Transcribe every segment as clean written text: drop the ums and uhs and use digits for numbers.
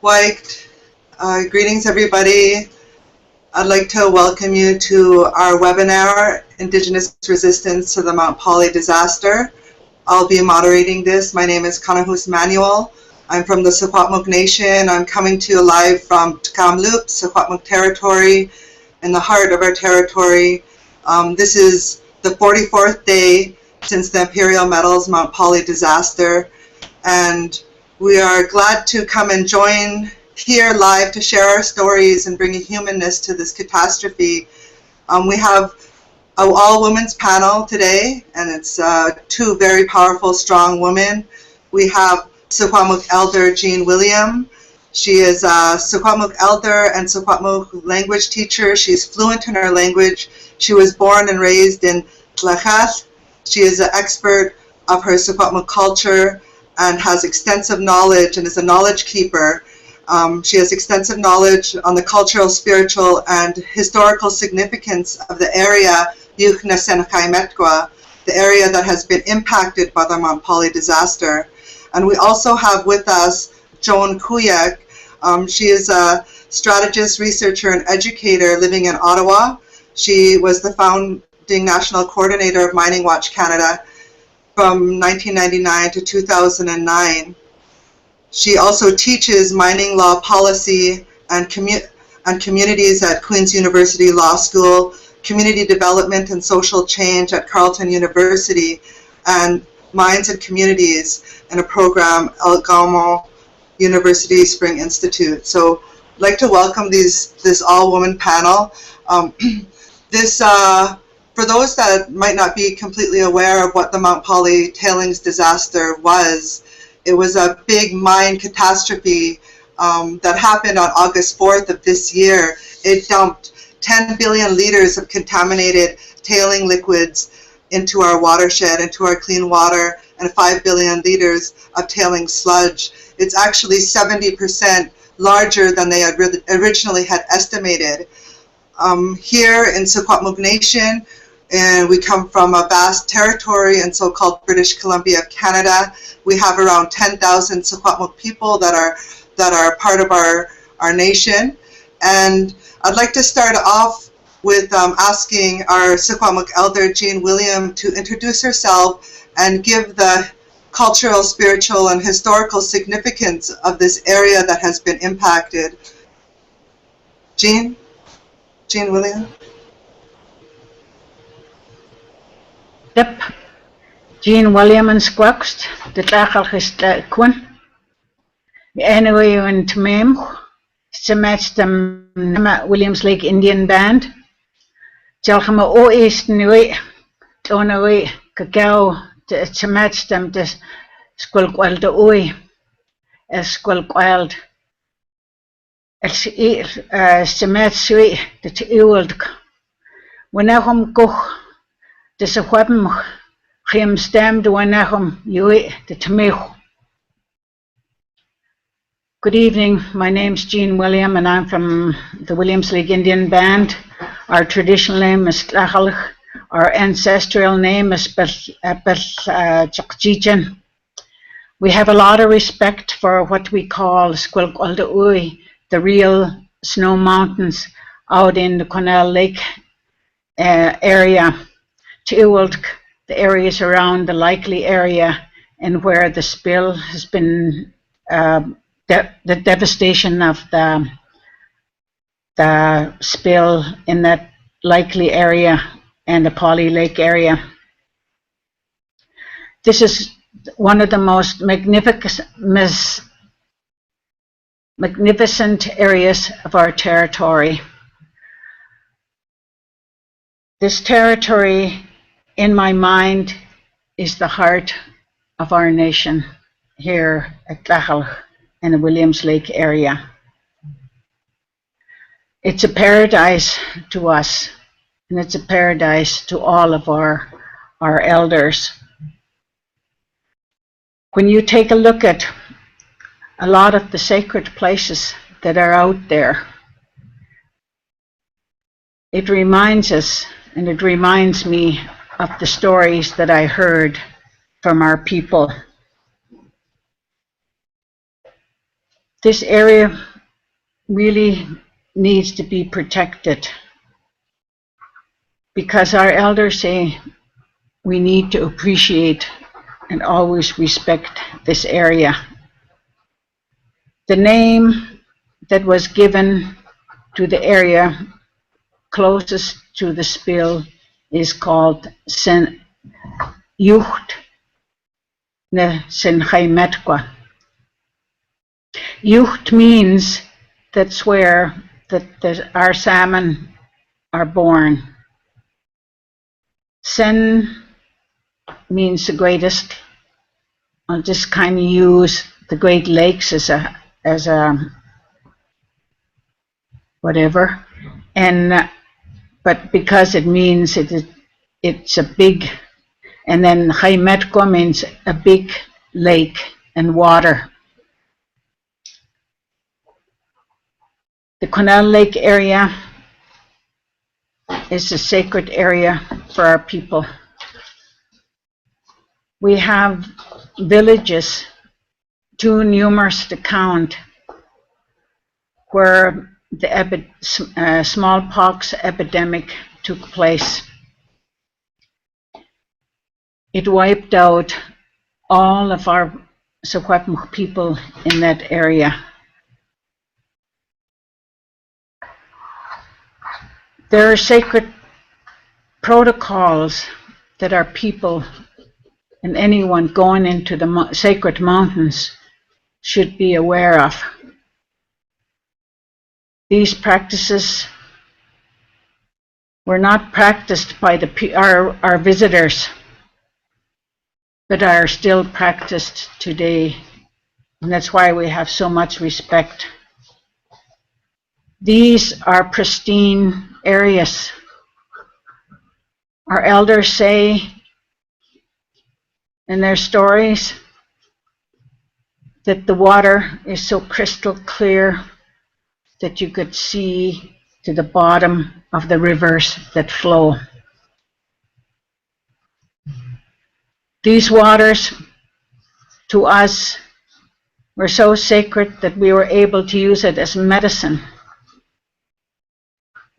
White. Greetings, everybody. I'd like to welcome you to our webinar, Indigenous Resistance to the Mount Polley Disaster. I'll be moderating this. My name is Kanahus Manuel. I'm from the Secwepemc Nation. I'm coming to you live from Tk'emlúps, Secwepemc territory, in the heart of our territory. This is the 44th day since the Imperial Metals Mount Polley disaster, and we are glad to come and join here live to share our stories and bring a humanness to this catastrophe. We have an all-women's panel today, and it's two very powerful, strong women. We have Secwepemc Elder Jean William. She is a Secwepemc Elder and Secwepemc language teacher. She's fluent in her language. She was born and raised in Tlachas. She is an expert of her Secwepemc culture and has extensive knowledge and is a knowledge keeper. She has extensive knowledge on the cultural, spiritual, and historical significance of the area, Yuchnasenakaimetgwa, the area that has been impacted by the Mount Polley disaster. And we also have with us Joan Kuyak. She is a strategist, researcher, and educator living in Ottawa. She was the founding national coordinator of Mining Watch Canada from 1999 to 2009. She also teaches mining law policy and communities at Queen's University Law School, community development and social change at Carleton University, and mines and communities in a program, El Gaumo University Spring Institute. So I'd like to welcome this all-woman panel. For those that might not be completely aware of what the Mount Polley tailings disaster was, it was a big mine catastrophe that happened on August 4th of this year. It dumped 10 billion liters of contaminated tailing liquids into our watershed, into our clean water, and 5 billion liters of tailing sludge. It's actually 70% larger than they had originally had estimated. Here in Secwepemc Nation, and we come from a vast territory in so-called British Columbia, Canada. We have around 10,000 Secwepemc people that are part of our nation. And I'd like to start off with asking our Secwepemc Elder Jean William to introduce herself and give the cultural, spiritual, and historical significance of this area that has been impacted. Jean William. Yep. Jean William and Squaxt, the Tlachal Quinn. Anyway, and Mem, to match them Williams Lake Indian Band. Jalchama O East Nui, Tonaway, Cacao, to match them to Squilqueld Oi, as Squilqueld. It's to match Sui, the Ewald. When I home go. De Secwepemc Chim stem de Wanachum Yui de Tamil. Good evening, my name's Jean William and I'm from the Williams Lake Indian Band. Our traditional name is Tlachal. Our ancestral name is Chakchichan. We have a lot of respect for what we call Squilqualdaui, the real snow mountains out in the Cornell Lake area. The areas around the likely area and where the spill has been, the devastation of the spill in that likely area and the Polley Lake area. This is one of the most magnificent areas of our territory. This territory, in my mind, is the heart of our nation here at Tlachal in the Williams Lake area. It's a paradise to us, and it's a paradise to all of our elders. When you take a look at a lot of the sacred places that are out there, it reminds us, and it reminds me of the stories that I heard from our people. This area really needs to be protected because our elders say we need to appreciate and always respect this area. The name that was given to the area closest to the spill is called Sen Yucht ne Senhaimetkwa. Yucht means that's where our salmon are born. Sen means the greatest. I'll just kind of use the Great Lakes as a whatever, and but because it means it's a big, and then Haimetkwa means a big lake and water. The Cornell Lake area is a sacred area for our people. We have villages, too numerous to count, where the smallpox epidemic took place. It wiped out all of our Secwepemc people in that area. There are sacred protocols that our people and anyone going into the sacred mountains should be aware of. These practices were not practiced by our visitors, but are still practiced today, and that's why we have so much respect. These are pristine areas. Our elders say in their stories that the water is so crystal clear that you could see to the bottom of the rivers that flow. These waters, to us, were so sacred that we were able to use it as medicine.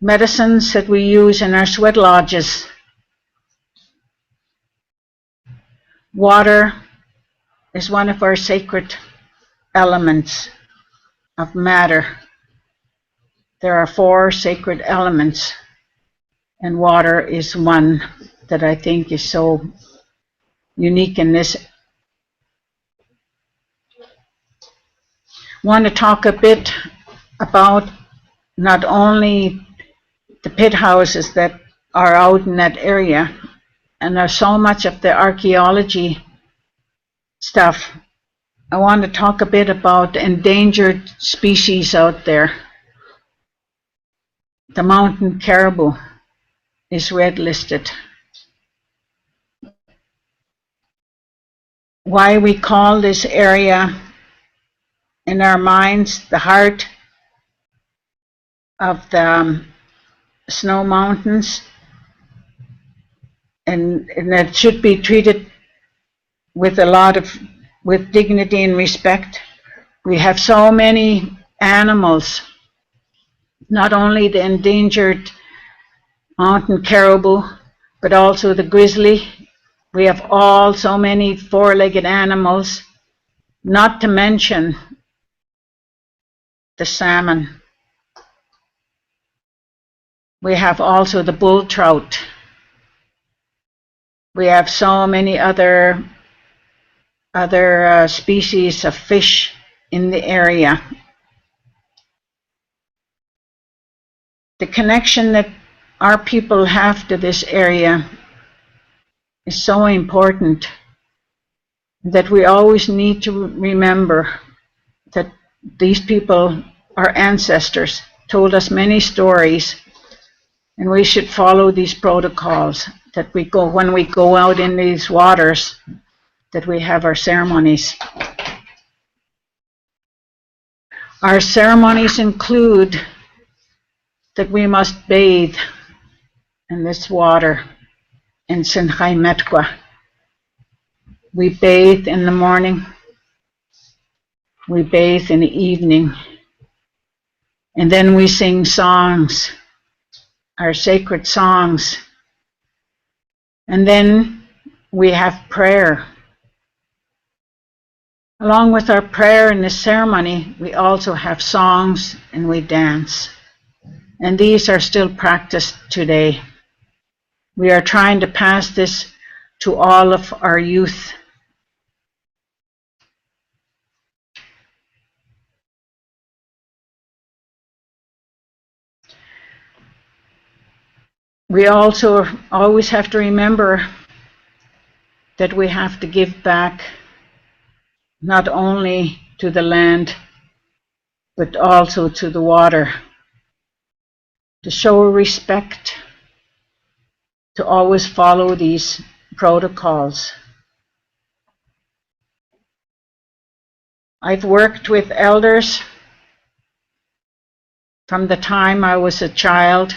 Medicines that we use in our sweat lodges. Water is one of our sacred elements of matter. There are 4 sacred elements, and water is one that I think is so unique in this. I want to talk a bit about not only the pit houses that are out in that area, and there's so much of the archaeology stuff. I want to talk a bit about endangered species out there. The mountain caribou is red listed. Why we call this area in our minds the heart of the snow mountains, and that should be treated with with dignity and respect. We have so many animals, not only the endangered mountain caribou, but also the grizzly. We have so many 4-legged animals, not to mention the salmon. We have also the bull trout. We have so many other species of fish in the area. The connection that our people have to this area is so important that we always need to remember that these people, our ancestors, told us many stories, and we should follow these protocols that when we go out in these waters, that we have our ceremonies. Our ceremonies include that we must bathe in this water in Senhaimetkwa. We bathe in the morning. We bathe in the evening. And then we sing songs, our sacred songs. And then we have prayer. Along with our prayer in this ceremony, we also have songs and we dance. And these are still practiced today. We are trying to pass this to all of our youth. We also always have to remember that we have to give back not only to the land, but also to the water, to show respect, to always follow these protocols. I've worked with elders from the time I was a child,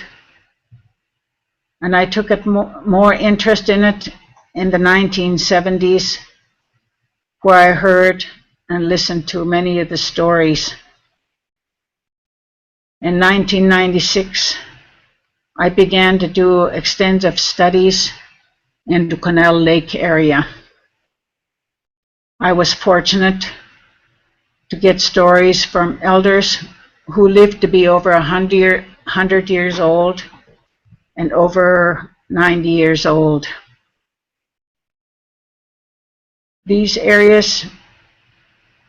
and I took it more interest in it in the 1970s, where I heard and listened to many of the stories. In 1996, I began to do extensive studies in the Cornell Lake area. I was fortunate to get stories from elders who lived to be over 100 years old and over 90 years old. These areas,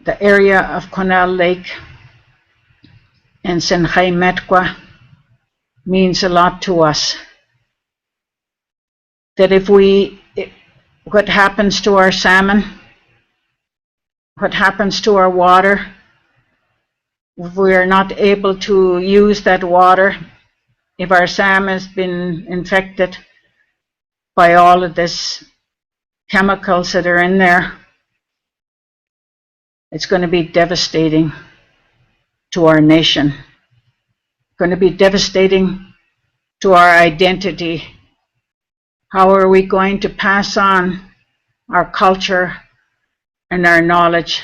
the area of Cornell Lake and Senchai-Metqua, means a lot to us. That what happens to our salmon, what happens to our water, if we are not able to use that water, if our salmon has been infected by all of this chemicals that are in there, it's going to be devastating to our nation. Going to be devastating to our identity. How are we going to pass on our culture and our knowledge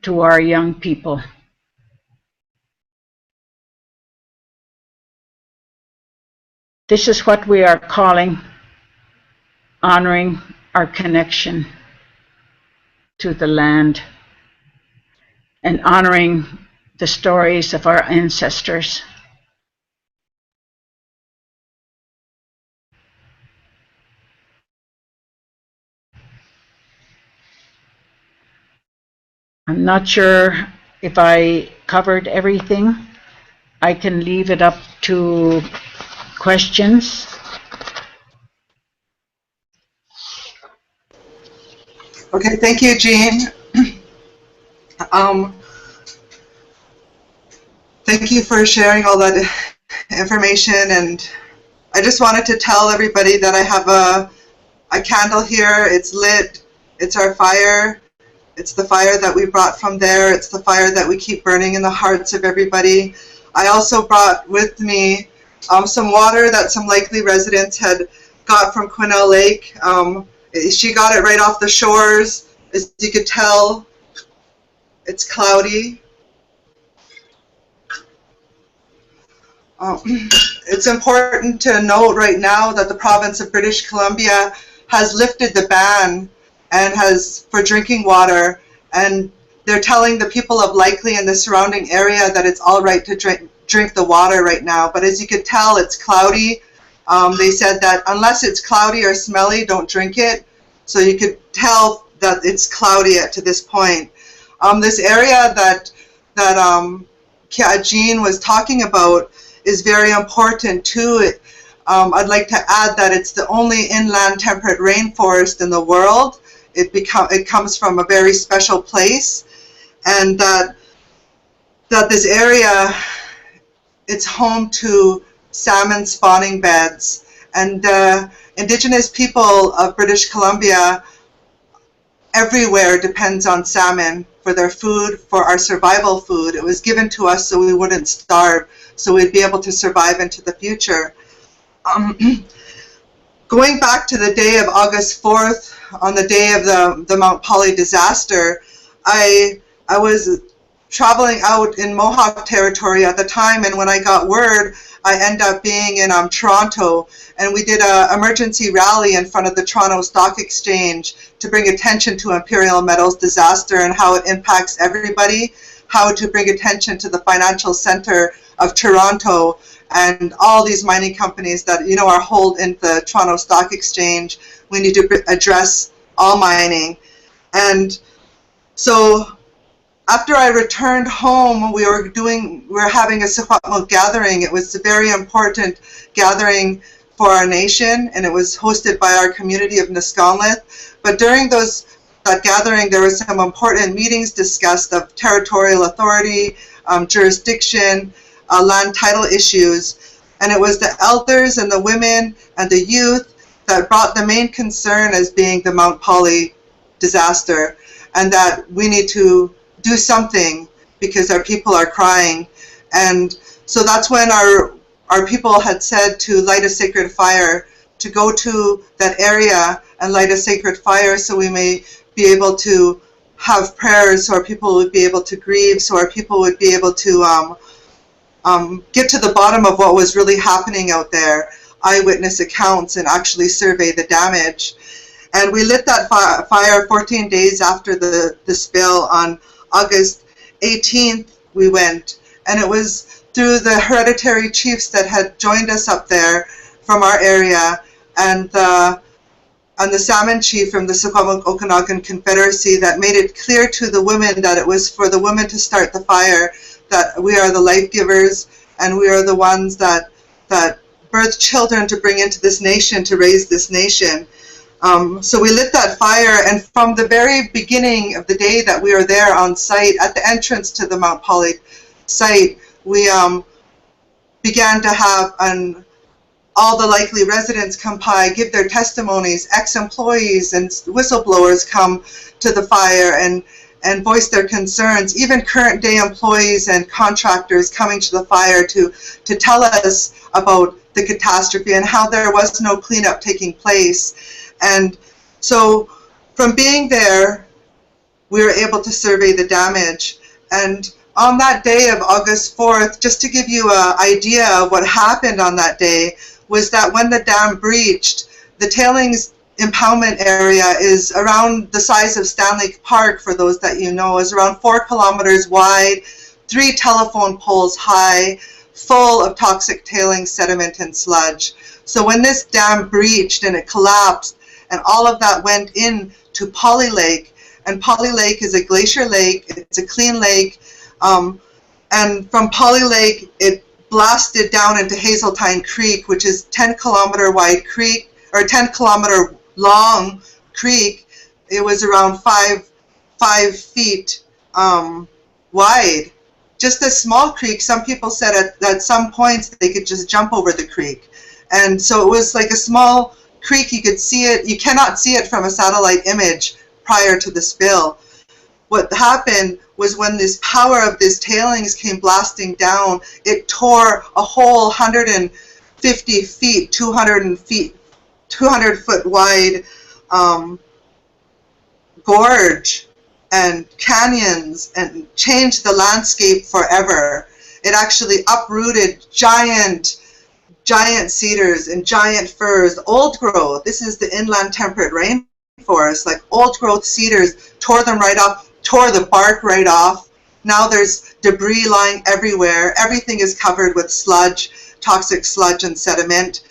to our young people? This is what we are calling honoring our connection to the land and honoring the stories of our ancestors. I'm not sure if I covered everything. I can leave it up to questions. Okay, thank you, Jean. Thank you for sharing all that information, and I just wanted to tell everybody that I have a candle here. It's lit. It's our fire. It's the fire that we brought from there. It's the fire that we keep burning in the hearts of everybody. I also brought with me some water that some likely residents had got from Quesnel Lake. She got it right off the shores. As you could tell, it's cloudy. It's important to note right now that the province of British Columbia has lifted the ban and for drinking water, and they're telling the people of Likely and the surrounding area that it's all right to drink the water right now. But as you could tell, it's cloudy. They said that unless it's cloudy or smelly, don't drink it. So you could tell that it's cloudy to this point. This area that Jean was talking about is very important too. I'd like to add that it's the only inland temperate rainforest in the world. It comes from a very special place, and that this area, it's home to salmon spawning beds. And Indigenous people of British Columbia everywhere depends on salmon for their food, for our survival food. It was given to us so we wouldn't starve, so we'd be able to survive into the future. Going back to the day of August 4th, on the day of the Mount Polley disaster, I I was traveling out in Mohawk territory at the time, and when I got word, I ended up being in Toronto, and we did an emergency rally in front of the Toronto Stock Exchange to bring attention to Imperial Metals disaster and how it impacts everybody, how to bring attention to the financial center of Toronto and all these mining companies that are held in the Toronto Stock Exchange. We need to address all mining. And so after I returned home, we were having a Secwepemc gathering. It was a very important gathering for our nation, and it was hosted by our community of Nisconlith. But during that gathering, there were some important meetings discussed of territorial authority, jurisdiction, land title issues, and it was the elders and the women and the youth that brought the main concern as being the Mount Polley disaster, and that we need to do something because our people are crying. And so that's when our people had said to light a sacred fire, to go to that area and light a sacred fire so we may be able to have prayers, so our people would be able to grieve, so our people would be able to get to the bottom of what was really happening out there, eyewitness accounts, and actually survey the damage. And we lit that fire 14 days after the spill. On August 18th, we went, and it was through the hereditary chiefs that had joined us up there from our area, and the salmon chief from the Secwepemc Okanagan Confederacy that made it clear to the women that it was for the women to start the fire, that we are the life givers, and we are the ones that birth children to bring into this nation, to raise this nation. So we lit that fire, and from the very beginning of the day that we were there on site, at the entrance to the Mount Polley site, we began to have all the likely residents come by, give their testimonies, ex-employees and whistleblowers come to the fire and voice their concerns, even current day employees and contractors coming to the fire to tell us about the catastrophe and how there was no cleanup taking place. And so from being there, we were able to survey the damage. And on that day of August 4th, just to give you an idea of what happened on that day, was that when the dam breached, the tailings impoundment area is around the size of Stanley Park, for those that is around 4 kilometers wide, 3 telephone poles high, full of toxic tailings, sediment, and sludge. So when this dam breached and it collapsed, and all of that went into Polley Lake, and Polley Lake is a glacier lake, it's a clean lake, and from Polley Lake it blasted down into Hazeltine Creek, which is 10-kilometer wide creek, or 10-kilometer long creek. It was around 5 feet wide. Just a small creek. Some people said at some points they could just jump over the creek. And so it was like a small creek. You could see it. You cannot see it from a satellite image prior to the spill. What happened was when this power of this tailings came blasting down, it tore a whole 150 feet, 200 foot wide gorge and canyons, and changed the landscape forever. It actually uprooted giant cedars and giant firs, old growth. This is the inland temperate rainforest, like old growth cedars, tore them right off, tore the bark right off. Now there's debris lying everywhere. Everything is covered with sludge, toxic sludge and sediment.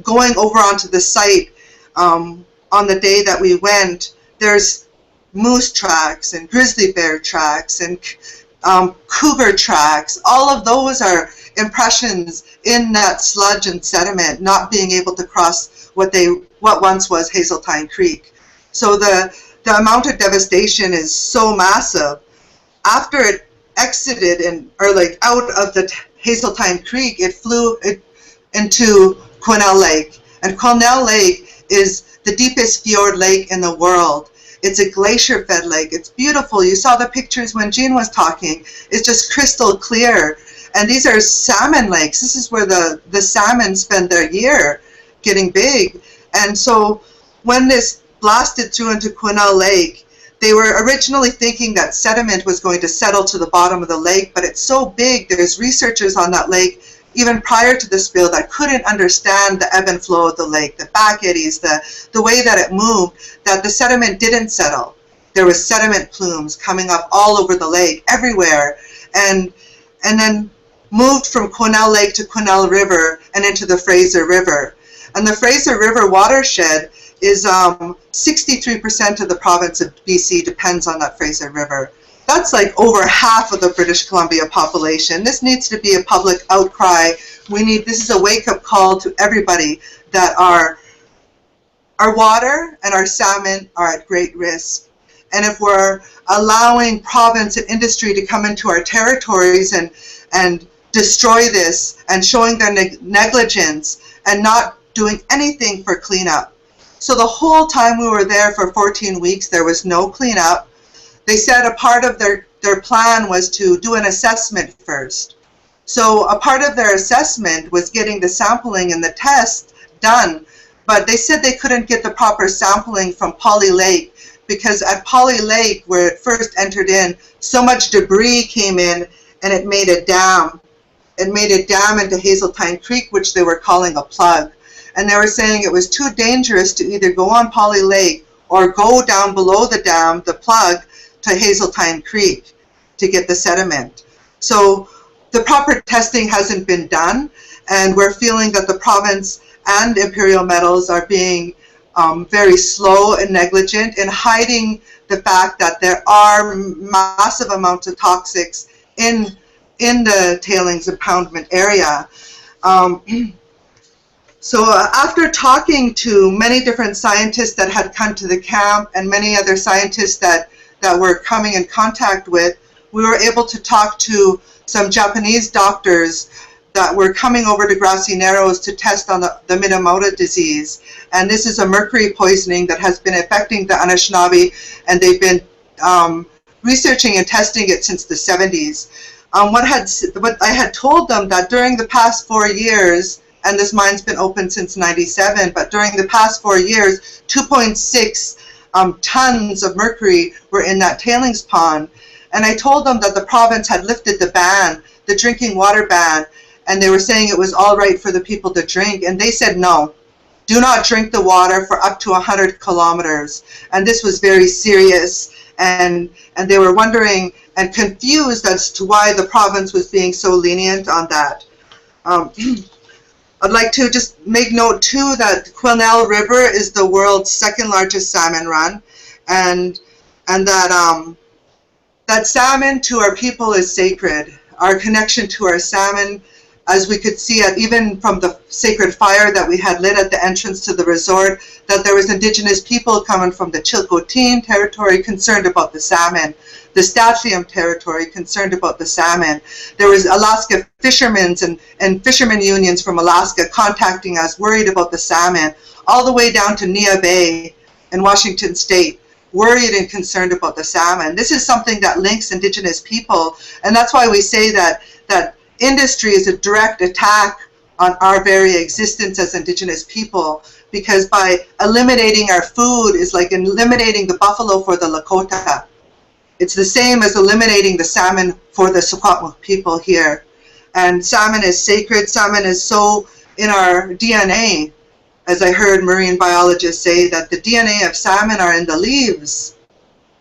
Going over onto the site on the day that we went, there's moose tracks and grizzly bear tracks and cougar tracks. All of those are impressions in that sludge and sediment, not being able to cross what once was Hazeltine Creek. So the amount of devastation is so massive. After it exited out of the Hazeltine Creek, it flew into Quesnel Lake, and Quesnel Lake is the deepest fjord lake in the world. It's a glacier-fed lake. It's beautiful. You saw the pictures when Jean was talking. It's just crystal clear. And these are salmon lakes. This is where the salmon spend their year getting big. And so when this blasted through into Quesnel Lake, they were originally thinking that sediment was going to settle to the bottom of the lake, but it's so big, there's researchers on that lake even prior to the spill that couldn't understand the ebb and flow of the lake, the back eddies, the way that it moved, that the sediment didn't settle. There was sediment plumes coming up all over the lake, everywhere, and then moved from Quesnel Lake to Quesnel River and into the Fraser River. And the Fraser River watershed is 63% of the province of BC depends on that Fraser River. That's like over half of the British Columbia population. This needs to be a public outcry. This is a wake-up call to everybody that our water and our salmon are at great risk. And if we're allowing province and industry to come into our territories and destroy this and showing their negligence and not doing anything for cleanup. So the whole time we were there for 14 weeks, there was no cleanup. They said a part of their plan was to do an assessment first. So a part of their assessment was getting the sampling and the test done, but they said they couldn't get the proper sampling from Polley Lake because at Polley Lake, where it first entered in, so much debris came in and it made a dam. It made a dam into Hazeltine Creek, which they were calling a plug. And they were saying it was too dangerous to either go on Polley Lake or go down below the dam, the plug, to Hazeltine Creek to get the sediment. So the proper testing hasn't been done, and we're feeling that the province and Imperial Metals are being very slow and negligent in hiding the fact that there are massive amounts of toxics in the tailings impoundment area. So after talking to many different scientists that had come to the camp and many other scientists that we're coming in contact with, we were able to talk to some Japanese doctors that were coming over to Grassy Narrows to test on the Minamoto disease. And this is a mercury poisoning that has been affecting the Anishinaabe, and they've been researching and testing it since the 70s. What I had told them that during the past 4 years, and this mine's been open since 97, but during the past 4 years, 2.6 tons of mercury were in that tailings pond. And I told them that the province had lifted the ban, the drinking water ban, and they were saying it was all right for the people to drink. And they said, no, do not drink the water for up to 100 kilometers. And this was very serious. And they were wondering and confused as to why the province was being so lenient on that. I'd like to just make note too that Quesnel River is the world's second largest salmon run, and that salmon to our people is sacred. Our connection to our salmon, as we could see even from the sacred fire that we had lit at the entrance to the resort, that there was Indigenous people coming from the Chilcotin territory concerned about the salmon, the Stadtlium territory concerned about the salmon. There was Alaska fishermen and fishermen unions from Alaska contacting us, worried about the salmon, all the way down to Nia Bay in Washington State, worried and concerned about the salmon. This is something that links Indigenous people, and that's why we say that industry is a direct attack on our very existence as Indigenous people, because by eliminating our food is like eliminating the buffalo for the Lakota. It's the same as eliminating the salmon for the Secwepemc people here. And salmon is sacred. Salmon is so in our DNA, as I heard marine biologists say, that the DNA of salmon are in the leaves.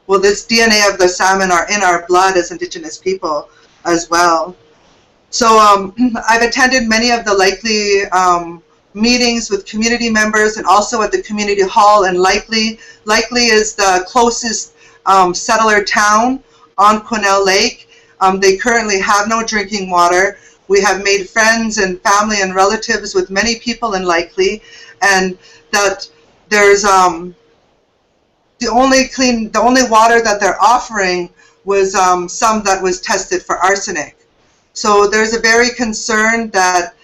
Well, this DNA of the salmon are in our blood as Indigenous people as well. So I've attended many of the Likely meetings with community members and also at the community hall in Likely. Likely is the closest settler town on Quesnel Lake. They currently have no drinking water. We have made friends and family and relatives with many people in Likely, and that there's the only water that they're offering was some that was tested for arsenic. So there's a very concern that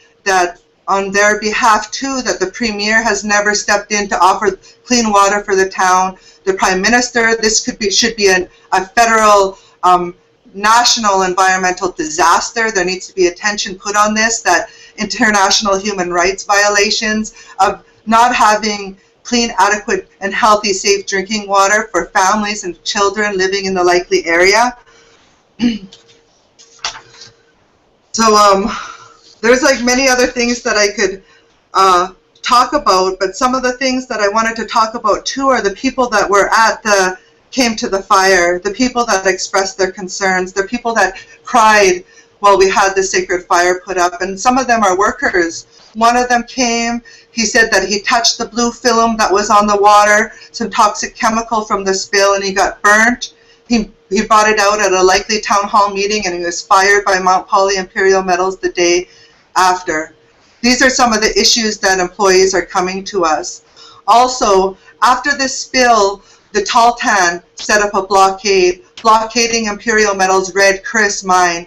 on their behalf too, that the Premier has never stepped in to offer clean water for the town. The Prime Minister, this should be a federal national environmental disaster. There needs to be attention put on this, that international human rights violations of not having clean, adequate, and healthy, safe drinking water for families and children living in the likely area. So there's like many other things that I could talk about, but some of the things that I wanted to talk about too are the people that were came to the fire, the people that expressed their concerns, the people that cried while we had the sacred fire put up, and some of them are workers. One of them came, he said that he touched the blue film that was on the water, some toxic chemical from the spill, and he got burnt. He brought it out at a likely town hall meeting, and he was fired by Mount Polley Imperial Metals the day after. These are some of the issues that employees are coming to us. Also, after this spill, the Tahltan set up a blockade, blockading Imperial Metals' Red Chris mine,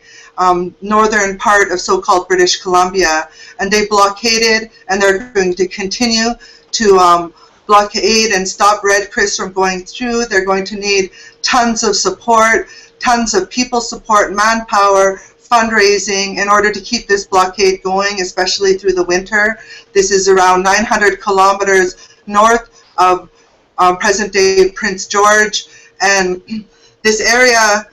northern part of so-called British Columbia. And they blockaded, and they're going to continue to blockade and stop Red Chris from going through. They're going to need tons of support, tons of people support, manpower, fundraising in order to keep this blockade going, especially through the winter. This is around 900 kilometers north of present-day Prince George, and this area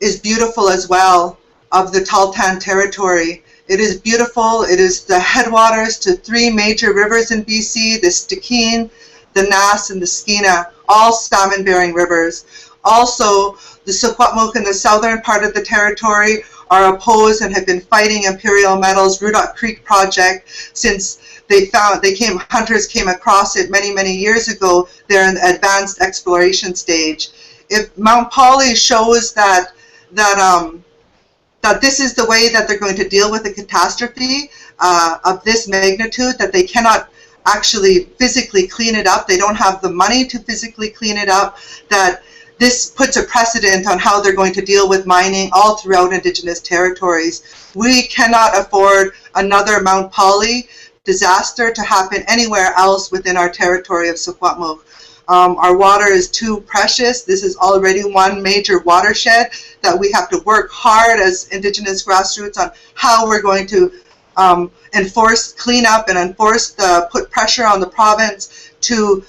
is beautiful as well, of the Tahltan territory. It is beautiful. It is the headwaters to 3 major rivers in BC, the Stikine, the Nass, and the Skeena, all salmon-bearing rivers. Also, the Secwepemc in the southern part of the territory are opposed and have been fighting Imperial Metals' Ruddock Creek project since hunters came across it many years ago. They're in the advanced exploration stage. If Mount Polley shows that this is the way that they're going to deal with a catastrophe of this magnitude, that they cannot actually physically clean it up, they don't have the money to physically clean it up, that this puts a precedent on how they're going to deal with mining all throughout Indigenous territories. We cannot afford another Mount Polley disaster to happen anywhere else within our territory of Secwepemc. Our water is too precious. This is already one major watershed that we have to work hard as Indigenous grassroots on how we're going to clean up and put pressure on the province to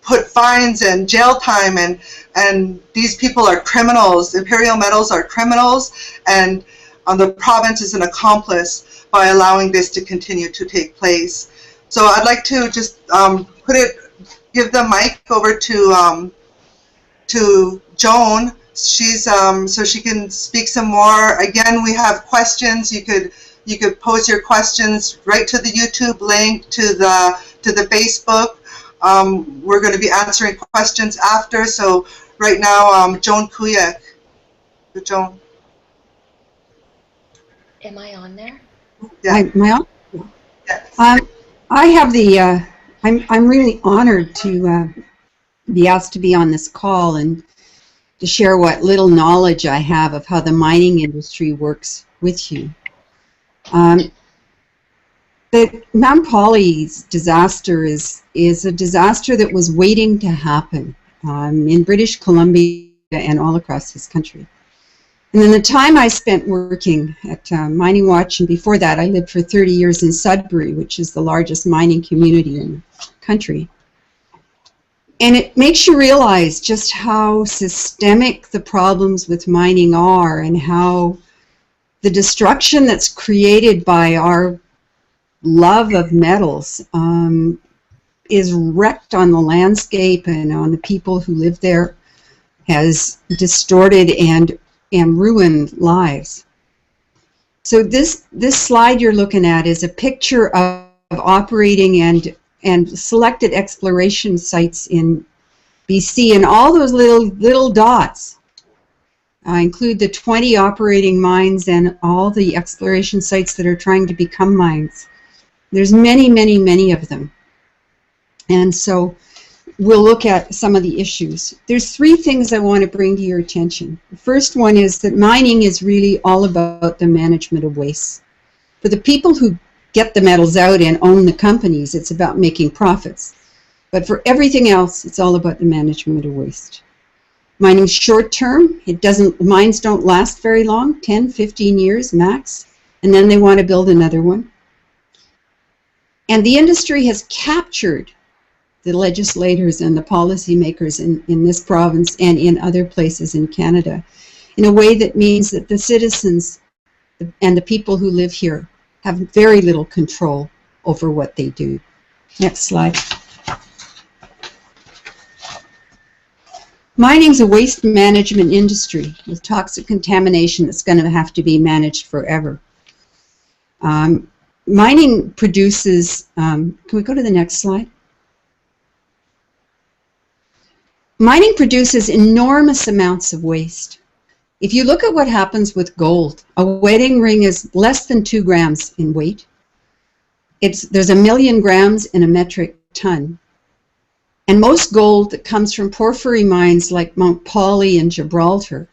put fines and jail time, and these people are criminals. Imperial Metals are criminals, and the province is an accomplice by allowing this to continue to take place. So I'd like to just give the mic over to Joan. She's so she can speak some more. Again, we have questions. You could pose your questions right to the YouTube link, to the Facebook. We're going to be answering questions after. So right now, Joan Kuyak. Joan. Am I on there? Yeah. Am I on? Yes. I have the. I'm really honored to be asked to be on this call and to share what little knowledge I have of how the mining industry works with you. The Mount Polley's disaster is a disaster that was waiting to happen in British Columbia and all across this country. And then the time I spent working at Mining Watch, and before that I lived for 30 years in Sudbury, which is the largest mining community in the country. And it makes you realize just how systemic the problems with mining are, and how the destruction that's created by our love of metals is wrecked on the landscape and on the people who live there, has distorted and ruined lives. So this slide you're looking at is a picture of operating and selected exploration sites in BC, and all those little dots include the 20 operating mines and all the exploration sites that are trying to become mines. There's many of them. And so we'll look at some of the issues. There's 3 things I want to bring to your attention. The first one is that mining is really all about the management of waste. For the people who get the metals out and own the companies, it's about making profits. But for everything else, it's all about the management of waste. Mining's short term. Mines don't last very long, 10, 15 years max, and then they want to build another one. And the industry has captured the legislators and the policymakers in this province and in other places in Canada in a way that means that the citizens and the people who live here have very little control over what they do. Next slide. Mining's a waste management industry with toxic contamination that's going to have to be managed forever. Mining produces, can we go to the next slide? Mining produces enormous amounts of waste. If you look at what happens with gold, a wedding ring is less than 2 grams in weight. There's 1 million grams in a metric ton. And most gold that comes from porphyry mines like Mount Polley and Gibraltar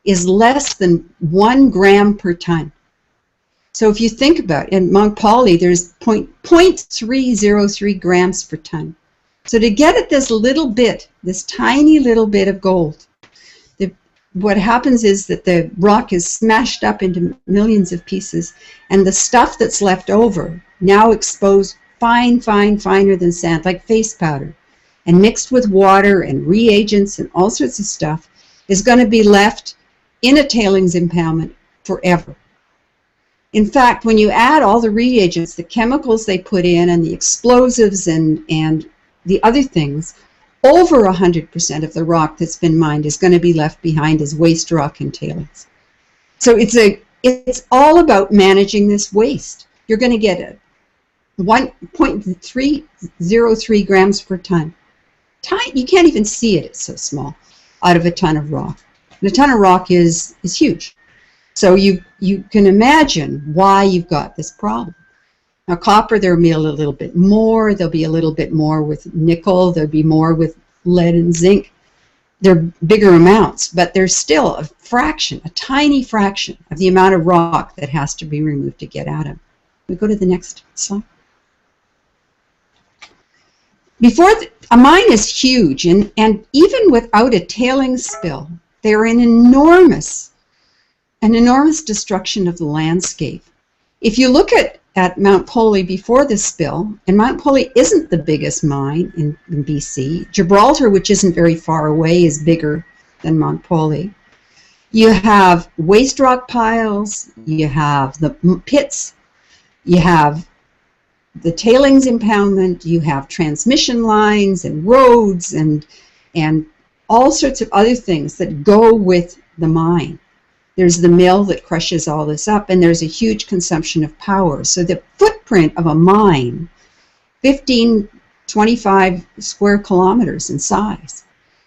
is less than 1 gram per ton. So if you think about it, in Mount Polley, there's 0.303 grams per ton. So to get at this little bit, this tiny little bit of gold, what happens is that the rock is smashed up into millions of pieces, and the stuff that's left over, now exposed finer than sand, like face powder, and mixed with water and reagents and all sorts of stuff, is going to be left in a tailings impoundment forever. In fact, when you add all the reagents, the chemicals they put in, and the explosives and the other things, over 100% of the rock that's been mined is going to be left behind as waste rock and tailings. So it's all about managing this waste. You're going to get a 1.303 grams per ton. You can't even see it, it's so small, out of a ton of rock. And a ton of rock is huge. So you can imagine why you've got this problem. Now copper, there'll be a little bit more, there'll be a little bit more with nickel, there'll be more with lead and zinc. They're bigger amounts, but there's still a fraction, a tiny fraction of the amount of rock that has to be removed to get at them. We go to the next slide. A mine is huge, and even without a tailings spill, they're an enormous destruction of the landscape. If you look at Mount Polley before the spill, and Mount Polley isn't the biggest mine in BC. Gibraltar, which isn't very far away, is bigger than Mount Polley. You have waste rock piles, you have the pits, you have the tailings impoundment, you have transmission lines and roads and all sorts of other things that go with the mine. There's the mill that crushes all this up, and there's a huge consumption of power. So the footprint of a mine, 25 square kilometers in size,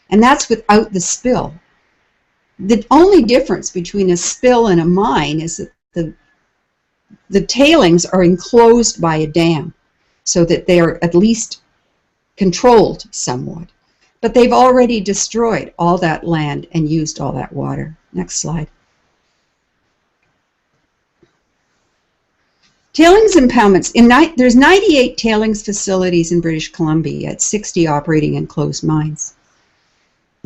and that's without the spill. The only difference between a spill and a mine is that the tailings are enclosed by a dam, so that they are at least controlled somewhat. But they've already destroyed all that land and used all that water. Next slide. Tailings impoundments. There's 98 tailings facilities in British Columbia at 60 operating and closed mines.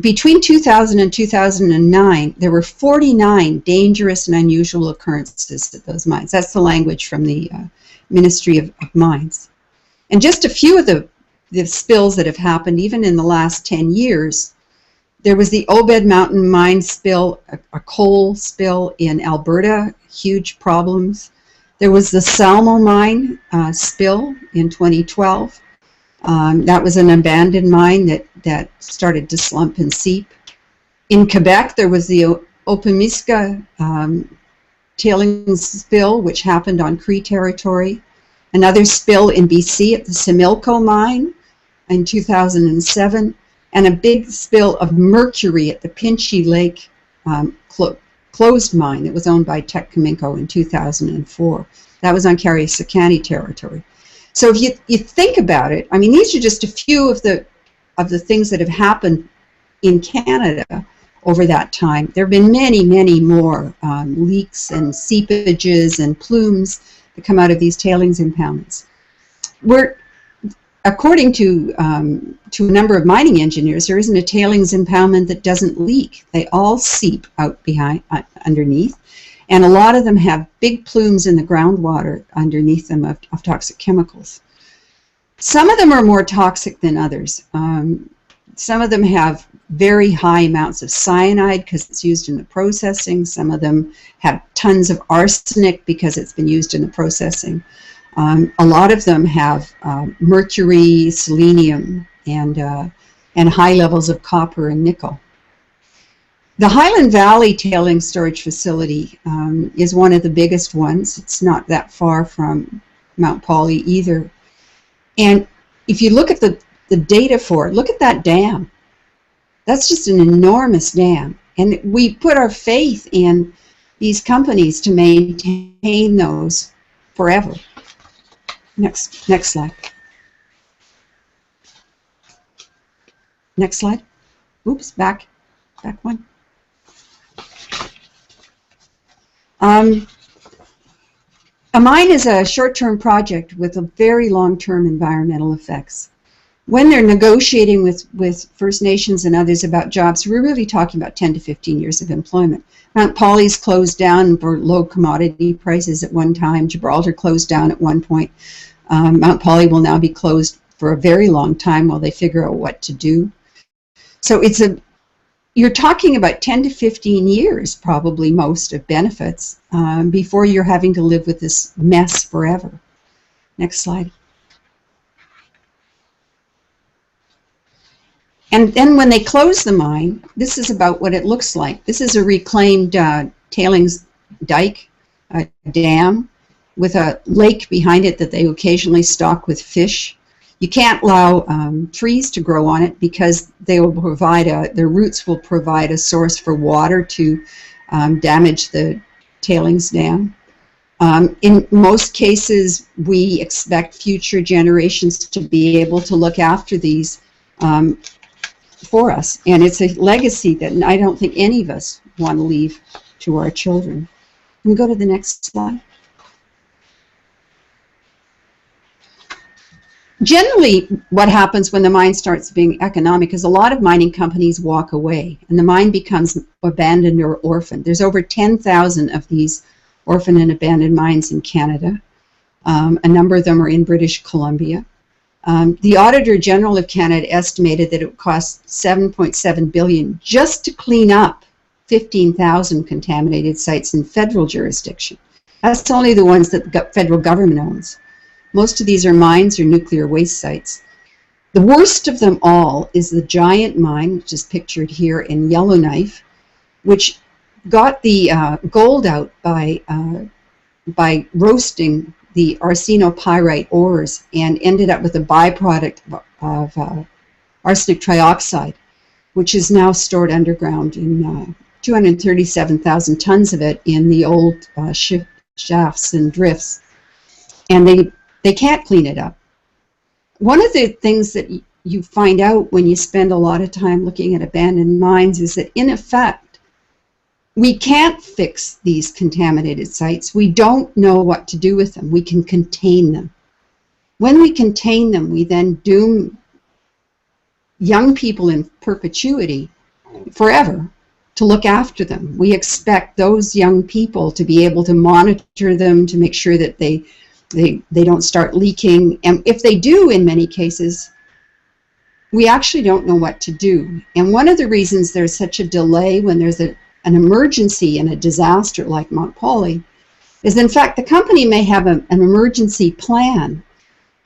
Between 2000 and 2009, there were 49 dangerous and unusual occurrences at those mines. That's the language from the Ministry of Mines. And just a few of the spills that have happened, even in the last 10 years, there was the Obed Mountain mine spill, a coal spill in Alberta, huge problems. There was the Salmo mine spill in 2012. That was an abandoned mine that started to slump and seep. In Quebec, there was the Opimiska tailings spill, which happened on Cree territory. Another spill in BC at the Similco mine in 2007, and a big spill of mercury at the Pinchy Lake closed mine that was owned by Teck Cominco in 2004. That was on Karisakani territory. So if you think about it, I mean, these are just a few of the things that have happened in Canada over that time. There have been many, many more leaks and seepages and plumes that come out of these tailings impoundments. According to a number of mining engineers, there isn't a tailings impoundment that doesn't leak. They all seep out underneath, and a lot of them have big plumes in the groundwater underneath them of toxic chemicals. Some of them are more toxic than others. Some of them have very high amounts of cyanide because it's used in the processing. Some of them have tons of arsenic because it's been used in the processing. A lot of them have mercury, selenium, and high levels of copper and nickel. The Highland Valley Tailings Storage Facility is one of the biggest ones. It's not that far from Mount Polley either. And if you look at the data for it, look at that dam. That's just an enormous dam. And we put our faith in these companies to maintain those forever. Next slide. Next slide. Oops, back one. A mine is a short-term project with a very long-term environmental effects. When they're negotiating with First Nations and others about jobs, we're really talking about 10 to 15 years of employment. Mount Polley's closed down for low commodity prices at one time. Gibraltar closed down at one point. Mount Polley will now be closed for a very long time while they figure out what to do. So you're talking about 10 to 15 years, probably most, of benefits before you're having to live with this mess forever. Next slide. And then when they close the mine, this is about what it looks like. This is a reclaimed tailings dike, a dam, with a lake behind it that they occasionally stock with fish. You can't allow trees to grow on it because they will provide their roots will provide a source for water to damage the tailings dam. In most cases, we expect future generations to be able to look after these for us, and it's a legacy that I don't think any of us want to leave to our children. Can we go to the next slide? Generally, what happens when the mine starts being economic is a lot of mining companies walk away, and the mine becomes abandoned or orphaned. There's over 10,000 of these orphaned and abandoned mines in Canada. A number of them are in British Columbia. The Auditor General of Canada estimated that it would cost $7.7 billion just to clean up 15,000 contaminated sites in federal jurisdiction. That's only the ones that the federal government owns. Most of these are mines or nuclear waste sites. The worst of them all is the giant mine, which is pictured here in Yellowknife, which got the gold out by roasting the arsenopyrite ores and ended up with a byproduct of arsenic trioxide, which is now stored underground in 237,000 tons of it in the old shafts and drifts. And they can't clean it up. One of the things that you find out when you spend a lot of time looking at abandoned mines is that, in effect, we can't fix these contaminated sites. We don't know what to do with them. We can contain them. When we contain them, we then doom young people in perpetuity, forever, to look after them. We expect those young people to be able to monitor them, to make sure that they don't start leaking. And if they do, in many cases, we actually don't know what to do. And one of the reasons there's such a delay when there's an emergency and a disaster like Mount Polley is, in fact, the company may have an emergency plan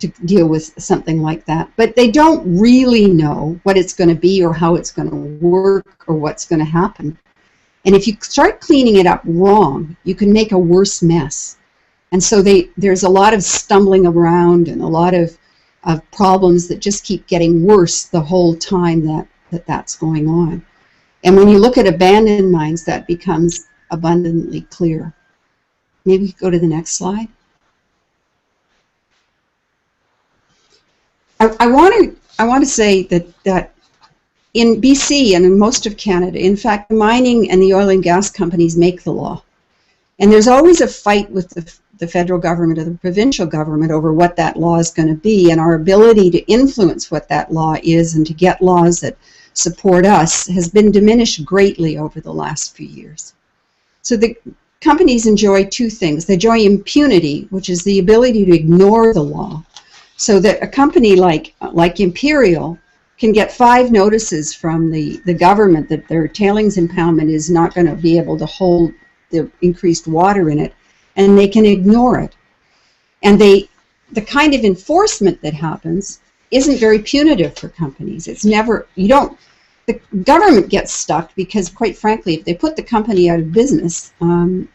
to deal with something like that, but they don't really know what it's going to be or how it's going to work or what's going to happen. And if you start cleaning it up wrong, you can make a worse mess. And so there's a lot of stumbling around and a lot of problems that just keep getting worse the whole time that's going on. And when you look at abandoned mines, that becomes abundantly clear. Maybe go to the next slide. I want to say that in BC and in most of Canada, in fact, the mining and the oil and gas companies make the law. And there's always a fight with the federal government or the provincial government over what that law is going to be, and our ability to influence what that law is and to get laws that support us has been diminished greatly over the last few years. So the companies enjoy two things. They enjoy impunity, which is the ability to ignore the law, So that a company like Imperial can get 5 notices from the government that their tailings impoundment is not going to be able to hold the increased water in it, and they can ignore it. And the kind of enforcement that happens isn't very punitive for companies. It's never, the government gets stuck because, quite frankly, if they put the company out of business, then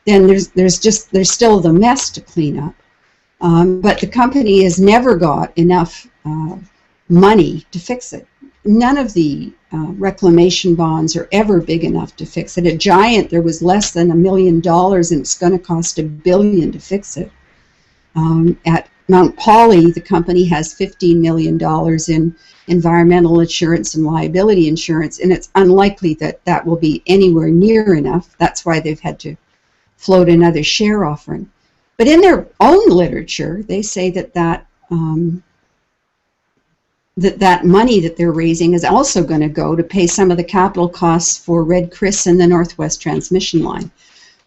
there's still the mess to clean up. But the company has never got enough money to fix it. None of the reclamation bonds are ever big enough to fix it. At Giant, there was less than $1 million, and it's going to cost $1 billion to fix it. At Mount Polley, the company has $15 million in environmental insurance and liability insurance, and it's unlikely that that will be anywhere near enough. That's why they've had to float another share offering. But in their own literature, they say that money that they're raising is also going to go to pay some of the capital costs for Red Chris and the Northwest Transmission Line.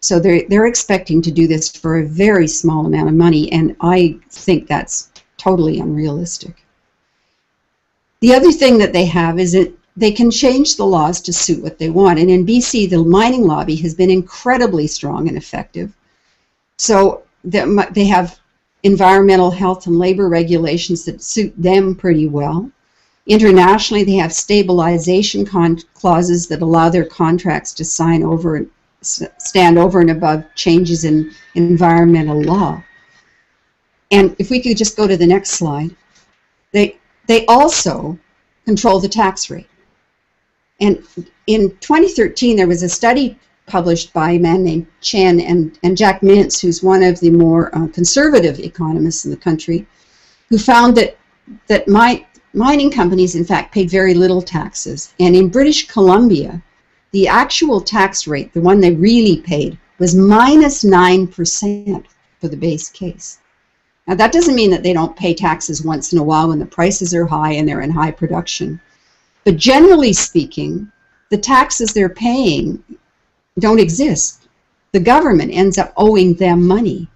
So they're expecting to do this for a very small amount of money, and I think that's totally unrealistic. The other thing that they have is that they can change the laws to suit what they want. And in BC, the mining lobby has been incredibly strong and effective. So they have environmental, health, and labor regulations that suit them pretty well. Internationally, they have stabilization clauses that allow their contracts to stand over and above changes in environmental law. And if we could just go to the next slide, they also control the tax rate. And in 2013, there was a study published by a man named Chen and Jack Mintz, who's one of the more conservative economists in the country, who found that mining companies, in fact, paid very little taxes. And in British Columbia, the actual tax rate, the one they really paid, was -9% for the base case. Now, that doesn't mean that they don't pay taxes once in a while when the prices are high and they're in high production. But generally speaking, the taxes they're paying don't exist. The government ends up owing them money.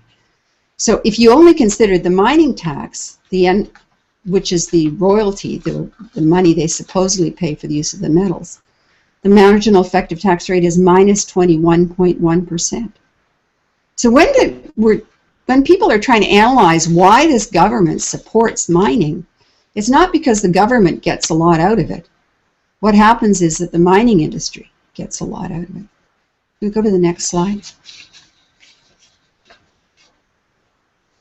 So if you only consider the mining tax, which is the royalty, the money they supposedly pay for the use of the metals, the marginal effective tax rate is -21.1%. So when people are trying to analyze why this government supports mining, it's not because the government gets a lot out of it. What happens is that the mining industry gets a lot out of it. We go to the next slide.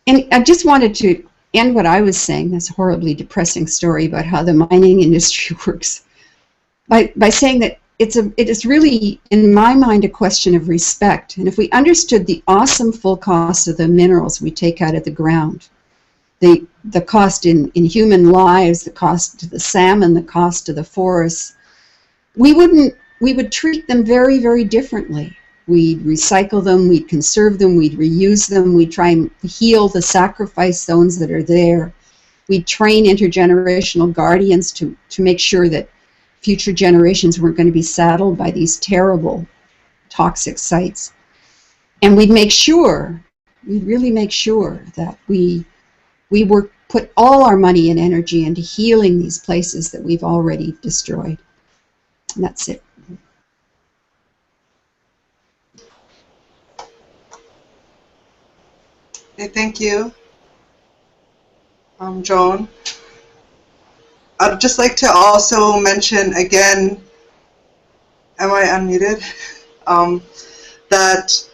And I just wanted to end what I was saying, this horribly depressing story about how the mining industry works, by saying that it is really, in my mind, a question of respect. And if we understood the awesome full cost of the minerals we take out of the ground, the cost in human lives, the cost to the salmon, the cost to the forests, we would treat them very, very differently. We'd recycle them, we'd conserve them, we'd reuse them, we'd try and heal the sacrifice zones that are there. We'd train intergenerational guardians to make sure that future generations weren't going to be saddled by these terrible toxic sites. And we'd really make sure that we put all our money and energy into healing these places that we've already destroyed. And that's it. Okay, thank you, Joan. I'd just like to also mention again, am I unmuted? That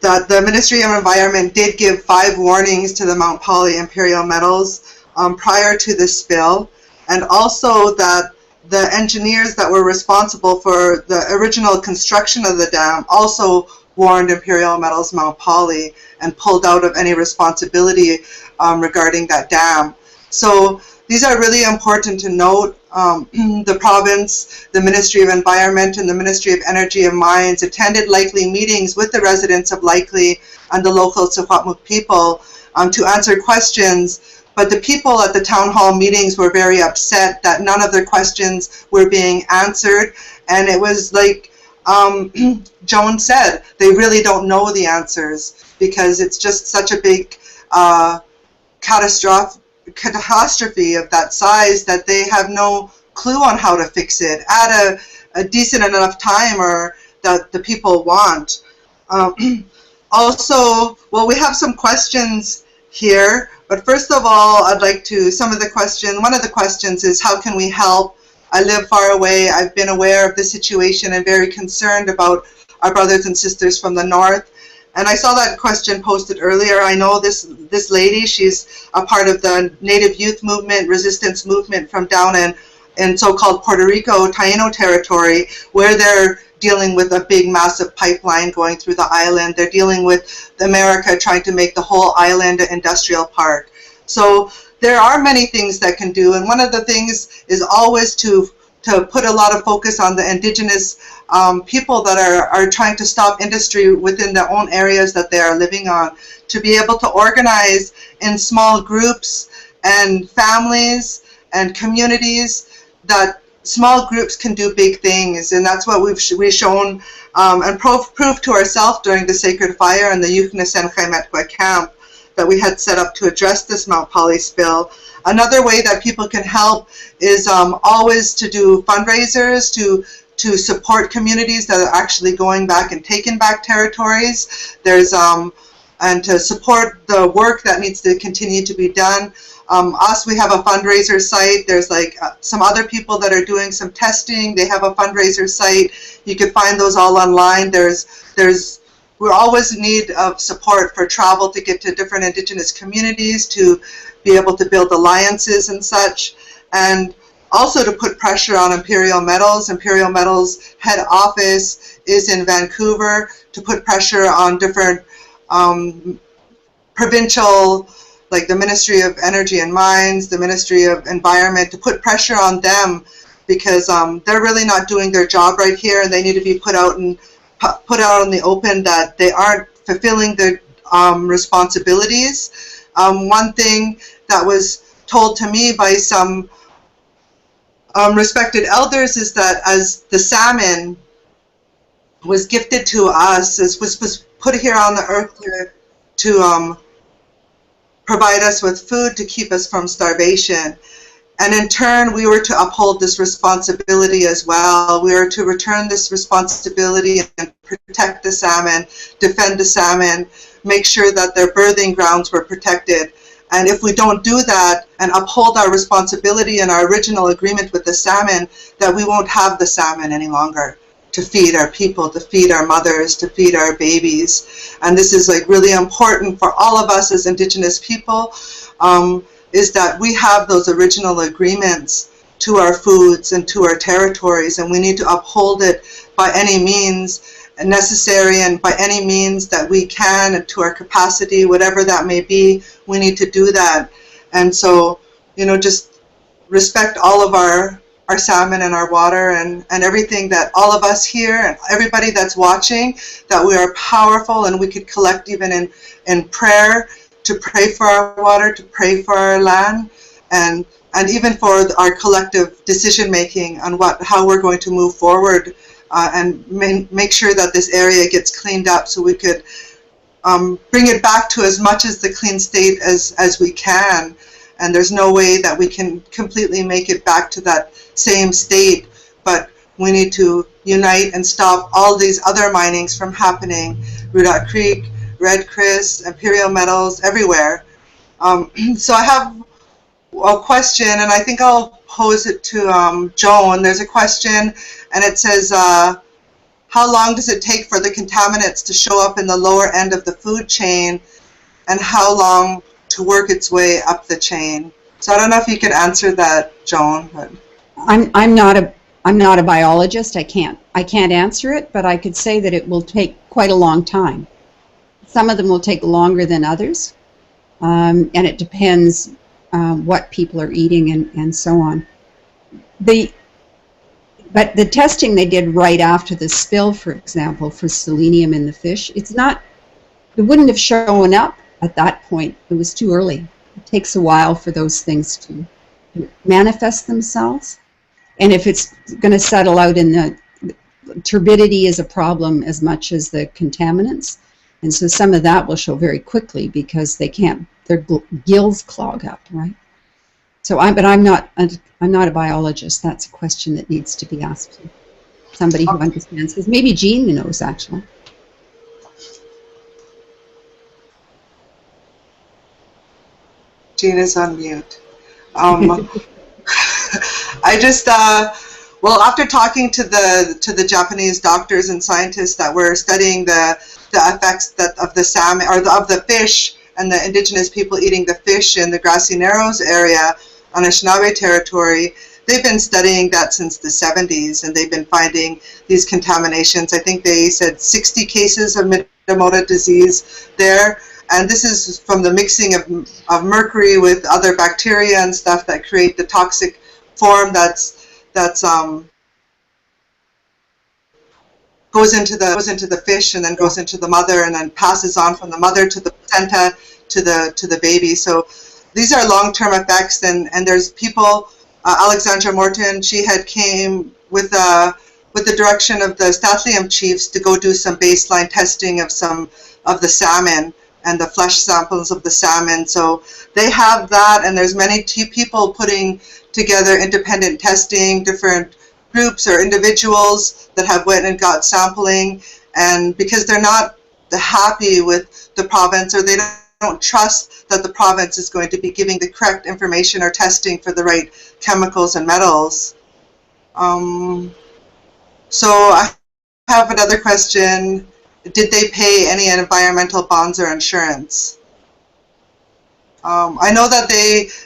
the Ministry of Environment did give 5 warnings to the Mount Polley Imperial Metals prior to the spill, and also that the engineers that were responsible for the original construction of the dam also warned Imperial Metals Mount Polley and pulled out of any responsibility regarding that dam. So these are really important to note. The province, the Ministry of Environment, and the Ministry of Energy and Mines attended Likely meetings with the residents of Likely and the local Secwepemc people to answer questions. But the people at the town hall meetings were very upset that none of their questions were being answered. And it was like Joan said, they really don't know the answers because it's just such a big catastrophe of that size that they have no clue on how to fix it at a decent enough time or that the people want. Also, well, we have some questions here, but first of all, I'd like to, one of the questions is, how can we help? I live far away. I've been aware of the situation and very concerned about our brothers and sisters from the north. And I saw that question posted earlier. I know this lady, she's a part of the Native Youth Movement, resistance movement from down in so-called Puerto Rico, Taino territory, where they're dealing with a big, massive pipeline going through the island. They're dealing with America trying to make the whole island an industrial park. So there are many things that can do, and one of the things is always to put a lot of focus on the Indigenous people that are trying to stop industry within their own areas that they are living on, to be able to organize in small groups and families and communities, that small groups can do big things. And that's what we've shown and proved to ourselves during the Sacred Fire and the Yukna-Sen-Khaimetwa camp that we had set up to address this Mount Polley spill. Another way that people can help is always to do fundraisers to support communities that are actually going back and taking back territories. There's and to support the work that needs to continue to be done. We have a fundraiser site. There's like some other people that are doing some testing. They have a fundraiser site. You can find those all online. We're always in need of support for travel to get to different Indigenous communities, to be able to build alliances and such, and also to put pressure on Imperial Metals. Imperial Metals head office is in Vancouver, to put pressure on different provincial, like the Ministry of Energy and Mines, the Ministry of Environment, to put pressure on them, because they're really not doing their job right here, and they need to be put out in the open that they aren't fulfilling their responsibilities. One thing that was told to me by some respected elders is that as the salmon was gifted to us, was put here on the earth to provide us with food to keep us from starvation. And in turn, we were to uphold this responsibility as well. We are to return this responsibility and protect the salmon, defend the salmon, make sure that their birthing grounds were protected. And if we don't do that and uphold our responsibility and our original agreement with the salmon, that we won't have the salmon any longer to feed our people, to feed our mothers, to feed our babies. And this is like really important for all of us as Indigenous people, is that we have those original agreements to our foods and to our territories, and we need to uphold it by any means necessary and by any means that we can, and to our capacity, whatever that may be, we need to do that. And so, just respect all of our salmon and our water and everything, that all of us here and everybody that's watching, that we are powerful, and we could collect even in prayer, to pray for our water, to pray for our land, and even for our collective decision making on how we're going to move forward, and make sure that this area gets cleaned up, so we could bring it back to as much as the clean state as we can. And there's no way that we can completely make it back to that same state, but we need to unite and stop all these other minings from happening. Rudat Creek, Red Chris, Imperial Metals, everywhere. So I have a question, and I think I'll pose it to Joan. There's a question, and it says, how long does it take for the contaminants to show up in the lower end of the food chain, and how long to work its way up the chain? So I don't know if you could answer that, Joan. But I'm not a biologist. I can't answer it, but I could say that it will take quite a long time. Some of them will take longer than others, and it depends what people are eating and so on. But the testing they did right after the spill, for example, for selenium in the fish, it wouldn't have shown up at that point. It was too early. It takes a while for those things to manifest themselves. And if it's going to settle out in the turbidity is a problem as much as the contaminants. And so some of that will show very quickly because they can't, their gills clog up, right? So I'm not a biologist. That's a question that needs to be asked to somebody who understands, because maybe Jean knows actually. Jean is on mute. I just, well, after talking to the Japanese doctors and scientists that were studying the effects of the salmon or of the fish and the indigenous people eating the fish in the Grassy Narrows area on Anishinaabe territory, they've been studying that since the 70s, and they've been finding these contaminations. I think they said 60 cases of Minamota disease there. And this is from the mixing of mercury with other bacteria and stuff that create the toxic form that's goes into the fish and then goes into the mother and then passes on from the mother to the placenta to the baby. So these are long-term effects, and there's people. Alexandra Morton, she had came with the direction of the Statlium chiefs to go do some baseline testing of some of the salmon and the flesh samples of the salmon. So they have that, and there's many people putting together independent testing, different groups or individuals that have went and got sampling, and because they're not happy with the province, or they don't trust that the province is going to be giving the correct information or testing for the right chemicals and metals. So I have another question. Did they pay any environmental bonds or insurance? I know that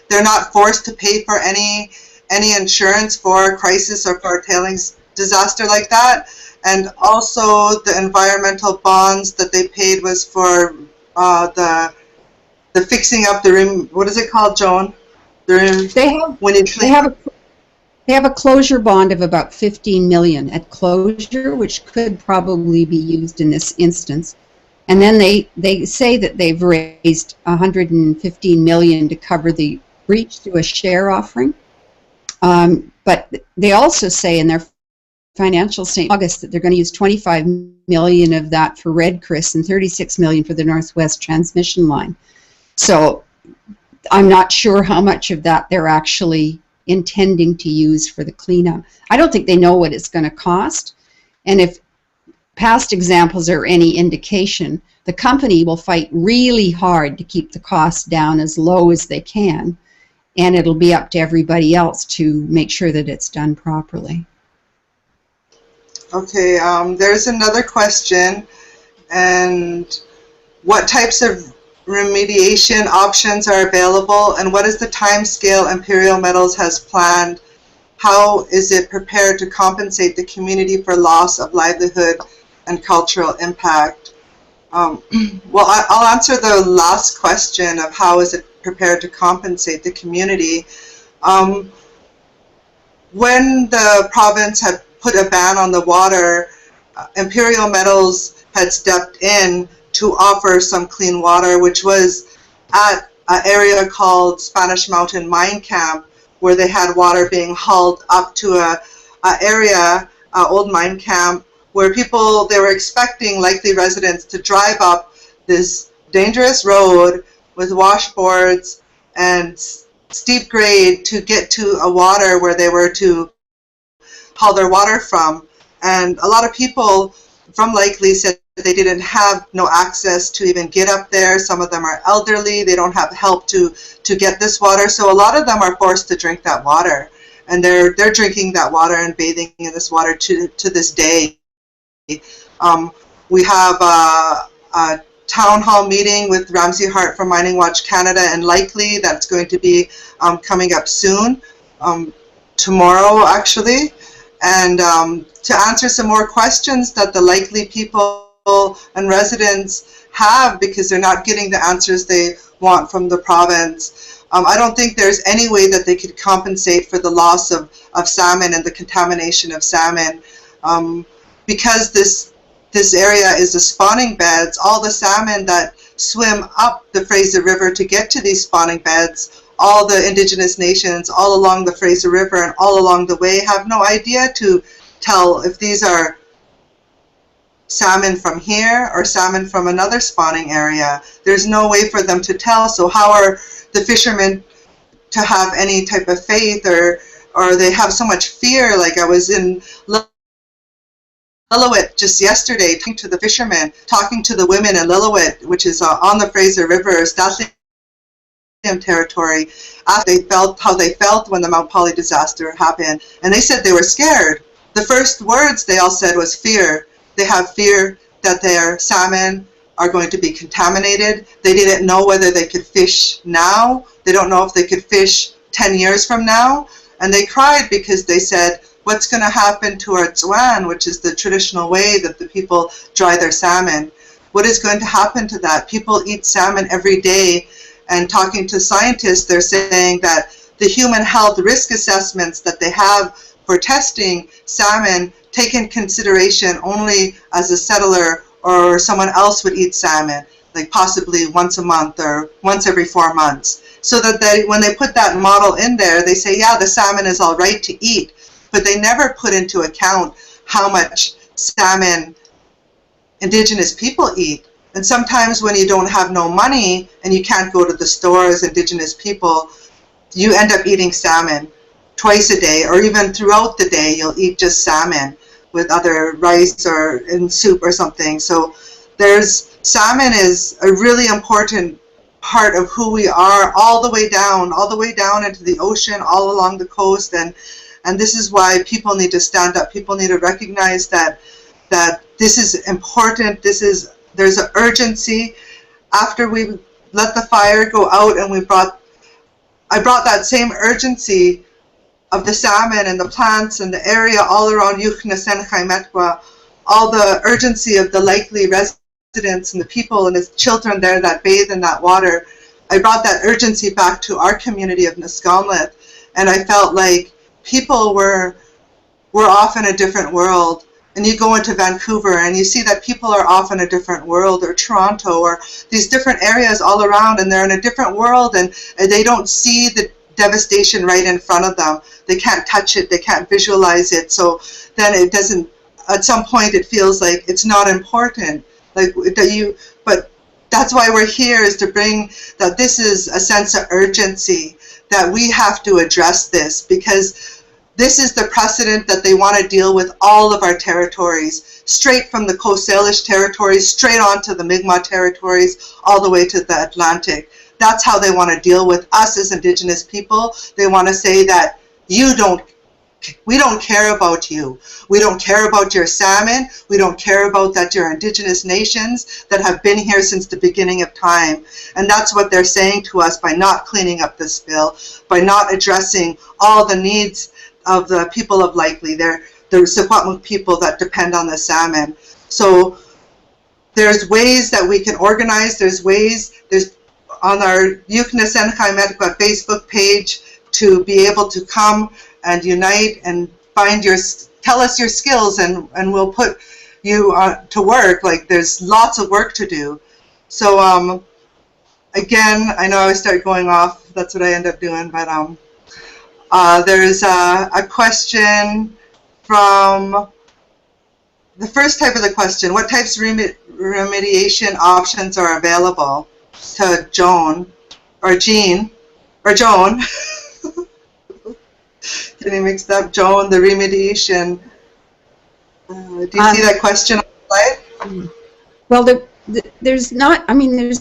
they're not forced to pay for any insurance for a crisis or for a tailings disaster like that. And also the environmental bonds that they paid was for the fixing up the room. What is it called, Joan? They have a closure bond of about 15 million at closure, which could probably be used in this instance. And then they say that they've raised 115 million to cover the breach through a share offering. But they also say in their financial statement in August that they're going to use 25 million of that for Red Chris and 36 million for the Northwest Transmission Line. So I'm not sure how much of that they're actually intending to use for the cleanup. I don't think they know what it's going to cost. And if past examples are any indication, the company will fight really hard to keep the costs down as low as they can. And it'll be up to everybody else to make sure that it's done properly. Okay, there's another question. And what types of remediation options are available, and what is the time scale Imperial Metals has planned? How is it prepared to compensate the community for loss of livelihood and cultural impact? Well, I'll answer the last question of how is it prepared to compensate the community. When the province had put a ban on the water, Imperial Metals had stepped in to offer some clean water, which was at an area called Spanish Mountain Mine Camp, where they had water being hauled up to a area, old mine camp, where people, they were expecting likely residents to drive up this dangerous road with washboards and steep grade to get to a water where they were to haul their water from. And a lot of people from Likely said they didn't have no access to even get up there. Some of them are elderly. They don't have help to get this water. So a lot of them are forced to drink that water. And they're drinking that water and bathing in this water to this day. We have a town hall meeting with Ramsey Hart from Mining Watch Canada and Likely that's going to be coming up soon, tomorrow actually. And to answer some more questions that the Likely people and residents have, because they're not getting the answers they want from the province. I don't think there's any way that they could compensate for the loss of salmon and the contamination of salmon. Because this area is the spawning beds, all the salmon that swim up the Fraser River to get to these spawning beds, all the Indigenous nations all along the Fraser River and all along the way have no idea to tell if these are salmon from here or salmon from another spawning area. There's no way for them to tell. So how are the fishermen to have any type of faith, or they have so much fear? Like I was in Lillooet just yesterday, talking to the fishermen, talking to the women in Lillooet, which is on the Fraser River, Stathley territory, after they felt how they felt when the Mount Polley disaster happened, and they said they were scared. The first words they all said was fear. They have fear that their salmon are going to be contaminated. They didn't know whether they could fish now. They don't know if they could fish 10 years from now. And they cried because they said, what's going to happen to our tsuan, which is the traditional way that the people dry their salmon? What is going to happen to that? People eat salmon every day, and talking to scientists, they're saying that the human health risk assessments that they have for testing salmon take in consideration only as a settler or someone else would eat salmon, like possibly once a month or once every 4 months. So that when they put that model in there, they say, yeah, the salmon is all right to eat, but they never put into account how much salmon Indigenous people eat. And sometimes when you don't have no money and you can't go to the store as Indigenous people, you end up eating salmon twice a day, or even throughout the day you'll eat just salmon with other rice or in soup or something. So salmon is a really important part of who we are, all the way down into the ocean, all along the coast, and this is why people need to stand up. People need to recognize that this is important. There's an urgency. After we let the fire go out, and I brought that same urgency of the salmon and the plants and the area all around Yucna-Senchai-Metwa, all the urgency of the likely residents and the people and the children there that bathe in that water. I brought that urgency back to our community of Nisqualmith, and I felt like people were off in a different world. And you go into Vancouver and you see that people are off in a different world, or Toronto, or these different areas all around, and they're in a different world, and they don't see the devastation right in front of them. They can't touch it, they can't visualize it, so then it doesn't, at some point it feels like it's not important. But that's why we're here, is to bring that this is a sense of urgency, that we have to address this, because this is the precedent that they want to deal with all of our territories, straight from the Coast Salish territories, straight on to the Mi'kmaq territories, all the way to the Atlantic. That's how they want to deal with us as Indigenous people. They want to say that we don't care about you. We don't care about your salmon. We don't care about that you're Indigenous nations that have been here since the beginning of time. And that's what they're saying to us by not cleaning up this spill, by not addressing all the needs of the people of Likely. They're the Secwepemc people that depend on the salmon. So there's ways that we can organize. There's on our Yucna-Senchai-Metwa Facebook page to be able to come and unite and tell us your skills, and we'll put you to work. Like, there's lots of work to do. So again, I know I start going off. That's what I end up doing, but there's a question from the first type of the question: what types of remediation options are available to Joan or Jean or Joan? Getting mixed up. Joan, the remediation. Do you see that question on the slide? Well, there's not. I mean,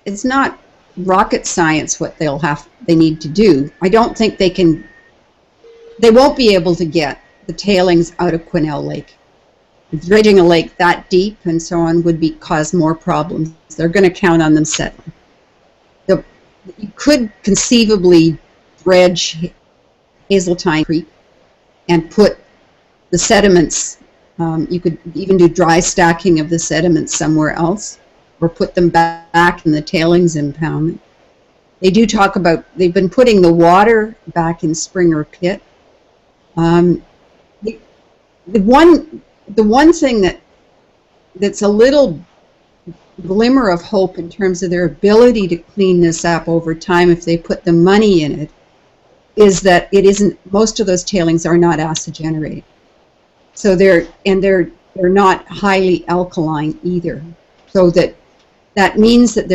it's not rocket science what they need to do. I don't think they won't be able to get the tailings out of Quesnel Lake. Dredging a lake that deep and so on would cause more problems. They're going to count on them settling. You could conceivably dredge Hazeltine Creek and put the sediments, you could even do dry stacking of the sediments somewhere else, or put them back in the tailings impoundment. They do talk about, they've been putting the water back in Springer Pit. The one thing that's a little glimmer of hope in terms of their ability to clean this up over time if they put the money in it, is that most of those tailings are not acid generating. So they're they're not highly alkaline either. So that means that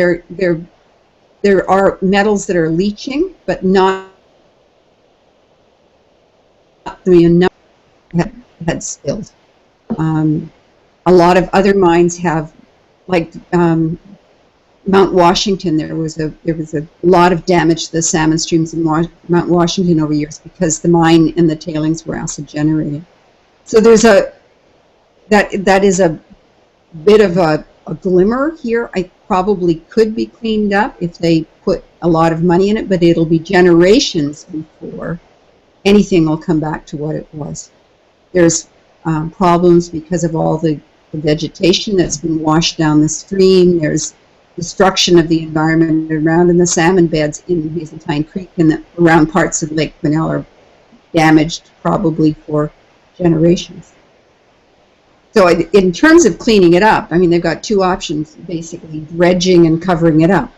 there are metals that are leaching, but not enough had spilled. A lot of other mines have, like Mount Washington. There was a lot of damage to the salmon streams in Mount Washington over years because the mine and the tailings were acid generated. So there's that is a bit of a glimmer here. I probably could be cleaned up if they put a lot of money in it, but it'll be generations before anything will come back to what it was. There's problems because of all the vegetation that's been washed down the stream. There's destruction of the environment around, and the salmon beds in Hazeltine Creek and around parts of Lake Quinnell are damaged probably for generations. So in terms of cleaning it up, I mean, they've got two options, basically dredging and covering it up.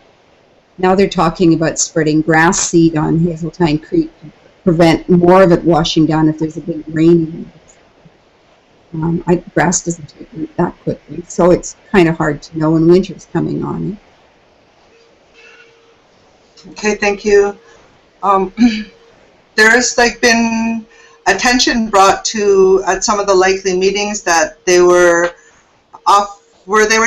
Now they're talking about spreading grass seed on Hazeltine Creek to prevent more of it washing down if there's a big rain. Grass doesn't take root that quickly, so it's kind of hard to know when winter's coming on. Okay, thank you. There's been attention brought to at some of the likely meetings that they were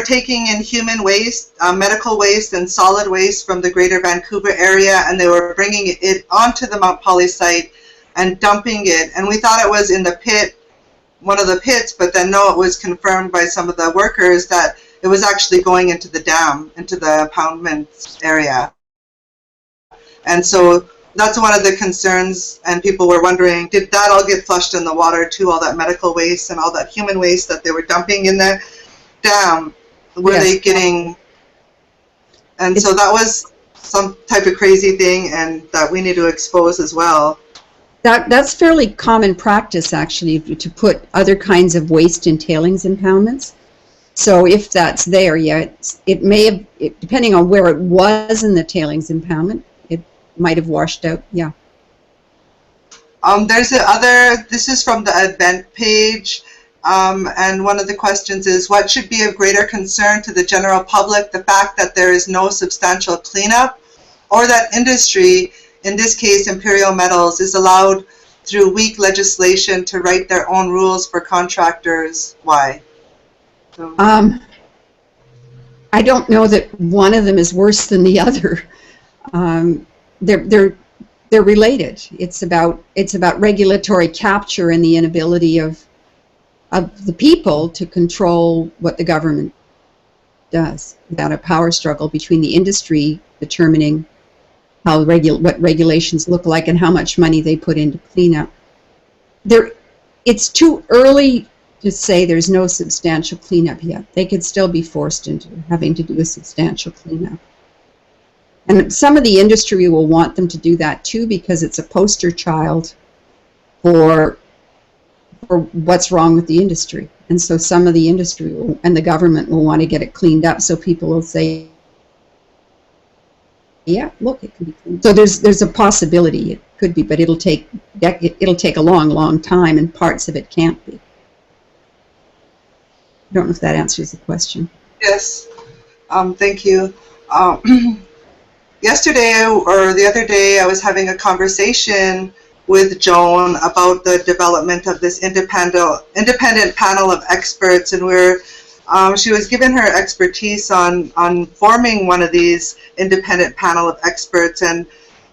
taking in human waste, medical waste, and solid waste from the Greater Vancouver area, and they were bringing it onto the Mount Polley site and dumping it. And we thought it was in the pit, one of the pits, but then no, it was confirmed by some of the workers that it was actually going into the dam, into the impoundment area. And so that's one of the concerns, and people were wondering, did that all get flushed in the water too, all that medical waste and all that human waste that they were dumping in the dam? Were they getting... And so that was some type of crazy thing, and that we need to expose as well. That's fairly common practice, actually, to put other kinds of waste in tailings impoundments. So if that's there, yeah, it may have, depending on where it was in the tailings impoundment, it might have washed out, yeah. There's this is from the event page, and one of the questions is, what should be of greater concern to the general public, the fact that there is no substantial cleanup, or that industry, in this case Imperial Metals, is allowed through weak legislation to write their own rules for contractors? Why? So. I don't know that one of them is worse than the other. They're related. It's about regulatory capture and the inability of the people to control what the government does. Without a power struggle between the industry determining what regulations look like and how much money they put into cleanup. It's too early to say there's no substantial cleanup yet. They could still be forced into having to do a substantial cleanup. And some of the industry will want them to do that too, because it's a poster child for what's wrong with the industry. And so some of the industry and the government will want to get it cleaned up, so people will say, yeah, look, it can be cleaned. So there's a possibility it could be, but it'll take a long time, and parts of it can't be. I don't know if that answers the question. Yes, thank you. Yesterday or the other day, I was having a conversation with Joan about the development of this independent panel of experts, and she was given her expertise on forming one of these independent panel of experts, and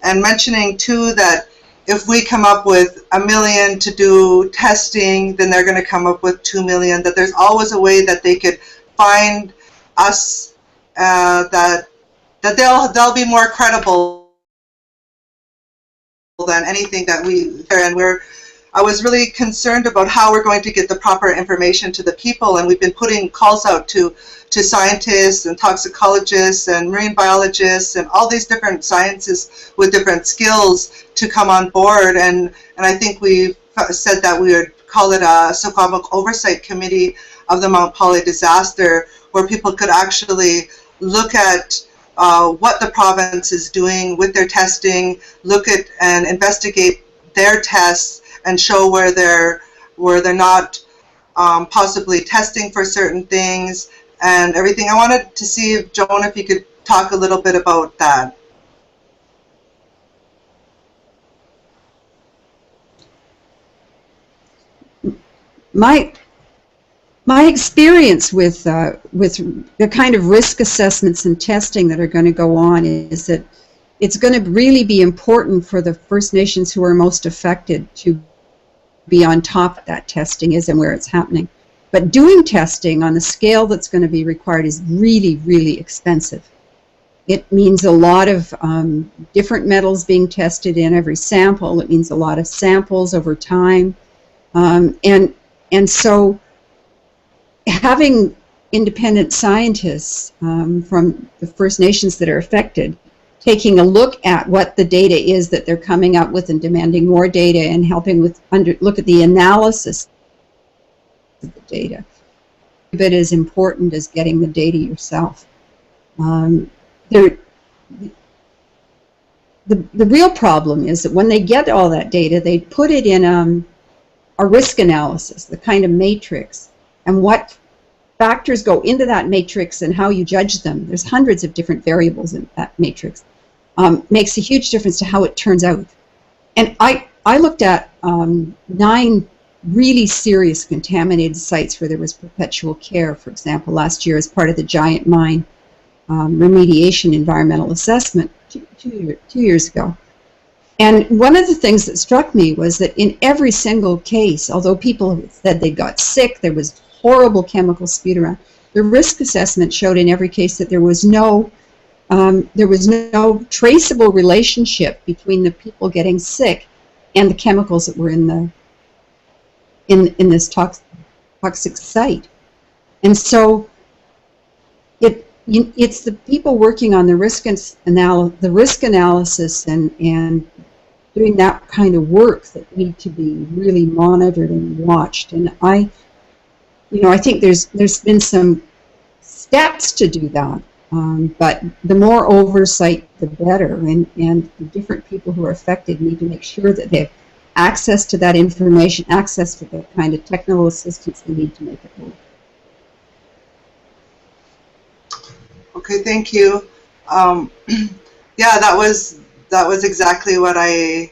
mentioning too that if we come up with $1 million to do testing, then they're going to come up with $2 million. That there's always a way that they could find us, that they'll be more credible than anything that I was really concerned about how we're going to get the proper information to the people, and we've been putting calls out to scientists and toxicologists and marine biologists and all these different sciences with different skills to come on board, and I think we said that we would call it a Secwepemc Oversight Committee of the Mount Polley disaster, where people could actually look at what the province is doing with their testing, look at and investigate their tests, and show where they're not possibly testing for certain things and everything. I wanted to see if, Joan, if you could talk a little bit about that. My experience with the kind of risk assessments and testing that are going to go on is that it's going to really be important for the First Nations who are most affected to be on top of that testing is and where it's happening. But doing testing on the scale that's going to be required is really, really expensive. It means a lot of different metals being tested in every sample. It means a lot of samples over time. And so having independent scientists from the First Nations that are affected taking a look at what the data is that they're coming up with and demanding more data and helping with look at the analysis of the data. A bit as important as getting the data yourself. The real problem is that when they get all that data, they put it in a risk analysis, the kind of matrix, and what factors go into that matrix and how you judge them. There's hundreds of different variables in that matrix. Makes a huge difference to how it turns out. And I looked at 9 really serious contaminated sites where there was perpetual care, for example, last year as part of the Giant Mine remediation environmental assessment 2 years ago. And one of the things that struck me was that in every single case, although people said they got sick, there was horrible chemical spewed around, the risk assessment showed in every case that there was no traceable relationship between the people getting sick and the chemicals that were in this toxic site. And so it's the people working on the risk analysis and doing that kind of work that need to be really monitored and watched. And I think there's been some steps to do that, but the more oversight, the better. And the different people who are affected need to make sure that they have access to that information, access to the kind of technical assistance they need to make it work. Okay, thank you. Yeah, that was exactly what I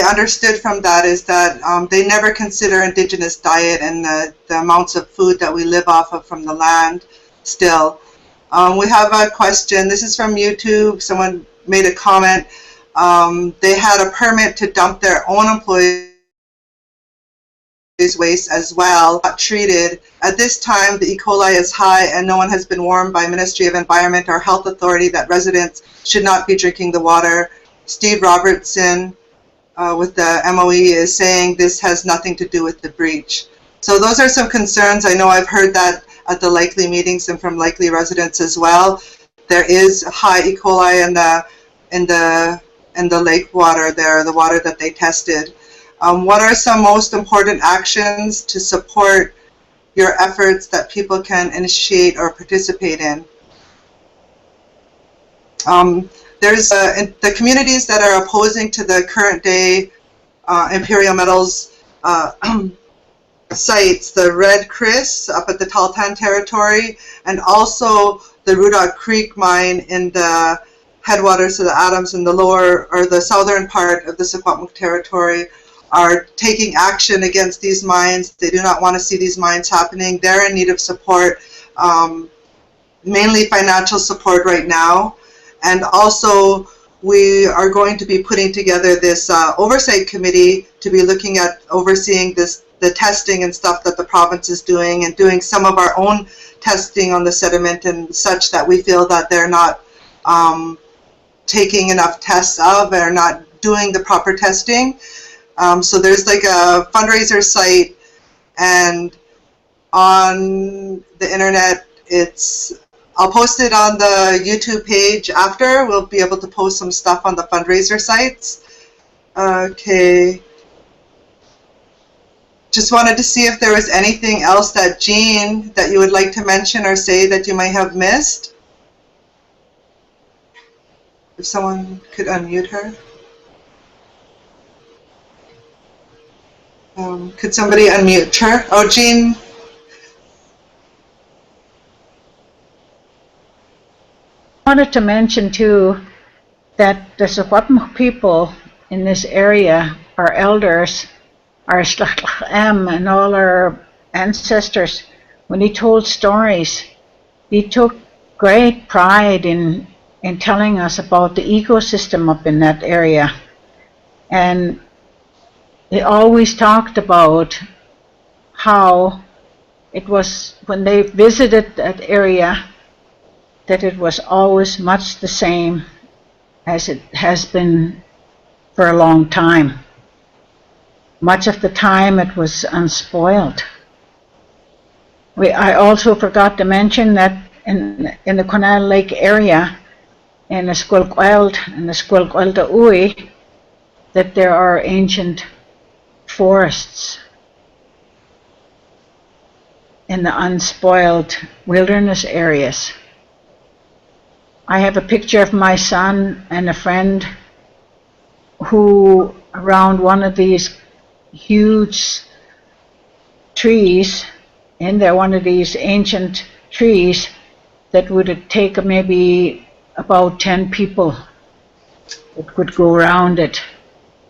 understood from that, is that they never consider Indigenous diet and the amounts of food that we live off of from the land still. We have a question. This is from YouTube. Someone made a comment. They had a permit to dump their own employees' waste as well, not treated. At this time, the E. coli is high and no one has been warned by Ministry of Environment or Health Authority that residents should not be drinking the water. Steve Robertson with the MOE is saying this has nothing to do with the breach. So those are some concerns. I know I've heard that at the Likely meetings and from Likely residents as well. There is high E. coli in the lake water there, the water that they tested. What are some most important actions to support your efforts that people can initiate or participate in? There's the communities that are opposing to the current day Imperial Metals sites, the Red Chris up at the Tahltan territory, and also the Rudok Creek mine in the headwaters of the Adams in the lower or the southern part of the Secwepemc territory, are taking action against these mines. They do not want to see these mines happening. They're in need of support, mainly financial support right now. And also, we are going to be putting together this oversight committee to be looking at overseeing the testing and stuff that the province is doing, and doing some of our own testing on the sediment and such that we feel that they're not taking enough tests of, or not doing the proper testing. So there's like a fundraiser site, and on the internet, I'll post it on the YouTube page after. We'll be able to post some stuff on the fundraiser sites. Okay. Just wanted to see if there was anything else that Jean, that you would like to mention or say that you might have missed. If someone could unmute her. Could somebody unmute her? Oh, Jean wanted to mention too that the Secwepemc people in this area, our elders, our Slachlam and all our ancestors, when he told stories, he took great pride in telling us about the ecosystem up in that area. And he always talked about how it was, when they visited that area, that it was always much the same as it has been for a long time. Much of the time it was unspoiled. I also forgot to mention that in the Conal Lake area, in the Squilqueld and the Squilquelda Ui, that there are ancient forests in the unspoiled wilderness areas. I have a picture of my son and a friend who, around one of these huge trees, in there, one of these ancient trees, that would take maybe about 10 people that could go around it.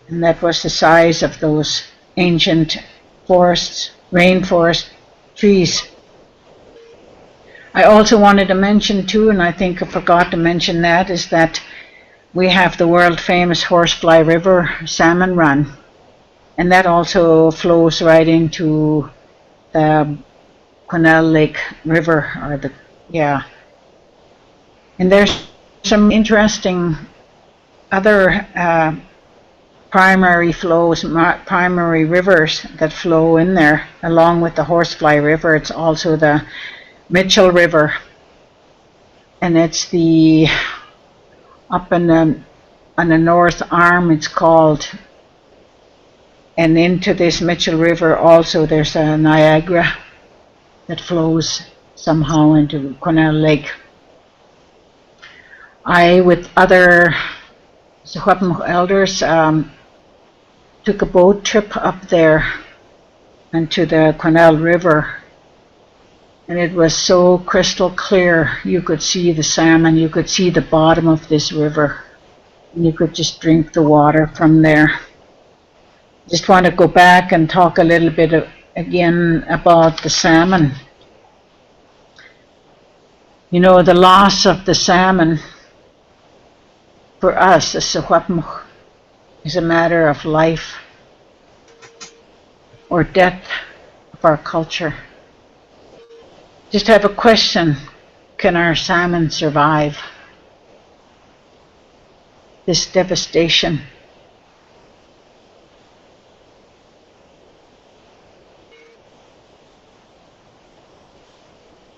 And that was the size of those ancient forests, rainforest trees. I also wanted to mention too, and I think I forgot to mention that, is that we have the world famous Horsefly River salmon run. And that also flows right into the Conal Lake River, or the, yeah. And there's some interesting other primary flows, primary rivers that flow in there, along with the Horsefly River. It's also the Mitchell River, and it's the up in the on the north arm, it's called. And into this Mitchell River also there's a Niagara that flows somehow into Conal Lake. I, with other Secwepemc elders, took a boat trip up there into the Conal River, and it was so crystal clear. You could see the salmon, you could see the bottom of this river, and you could just drink the water from there. Just want to go back and talk a little bit again about the salmon. You know, the loss of the salmon for us as Secwepemc is a matter of life or death of our culture. Just have a question: can our salmon survive this devastation?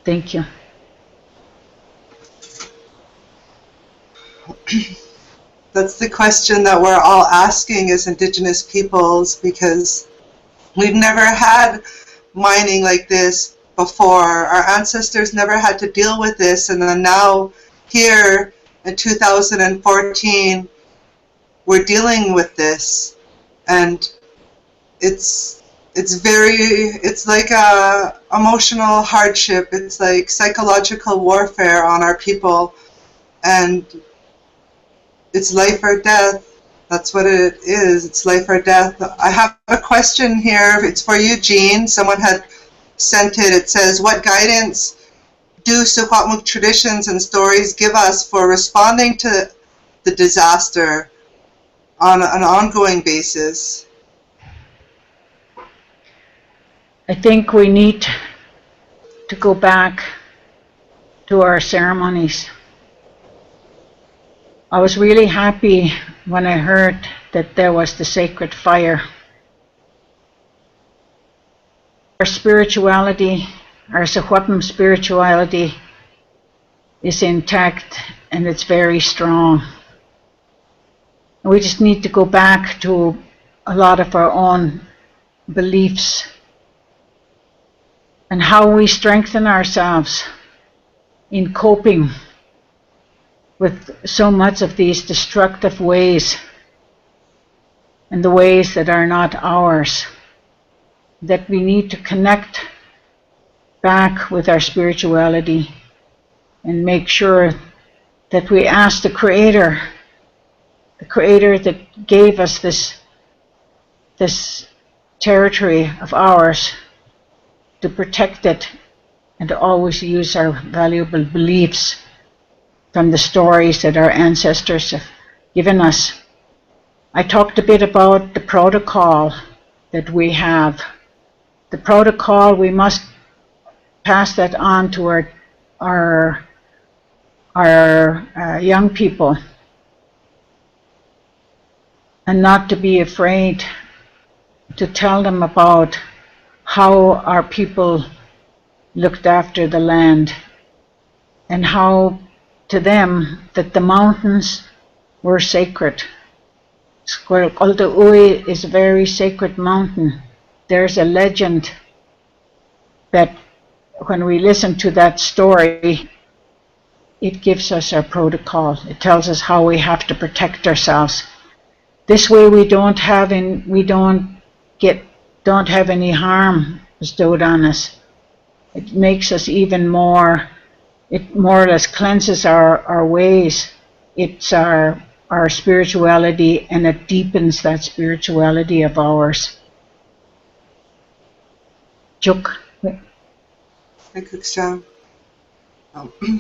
Thank you. That's the question that we're all asking as Indigenous peoples, because we've never had mining like this before. Our ancestors never had to deal with this, and then now here in 2014 we're dealing with this, and it's like a emotional hardship. It's like psychological warfare on our people, and it's life or death. That's what it is. It's life or death. I have a question here. It's for you, Jean. Someone had sent it. It says, what guidance do Secwepemc traditions and stories give us for responding to the disaster on an ongoing basis? I think we need to go back to our ceremonies. I was really happy when I heard that there was the sacred fire. Our spirituality, our Secwepemc spirituality, is intact and it's very strong. We just need to go back to a lot of our own beliefs and how we strengthen ourselves in coping with so much of these destructive ways and the ways that are not ours, that we need to connect back with our spirituality and make sure that we ask the Creator that gave us this territory of ours, to protect it and to always use our valuable beliefs from the stories that our ancestors have given us. I talked a bit about the protocol that we have. The protocol, we must pass that on to our young people, and not to be afraid to tell them about how our people looked after the land, and how to them that the mountains were sacred. Squirrel is a very sacred mountain. There's a legend that when we listen to that story, it gives us our protocol. It tells us how we have to protect ourselves. This way we don't have any harm bestowed on us. It makes us even more, it more or less cleanses our ways. It's our spirituality, and it deepens that spirituality of ours. Juk.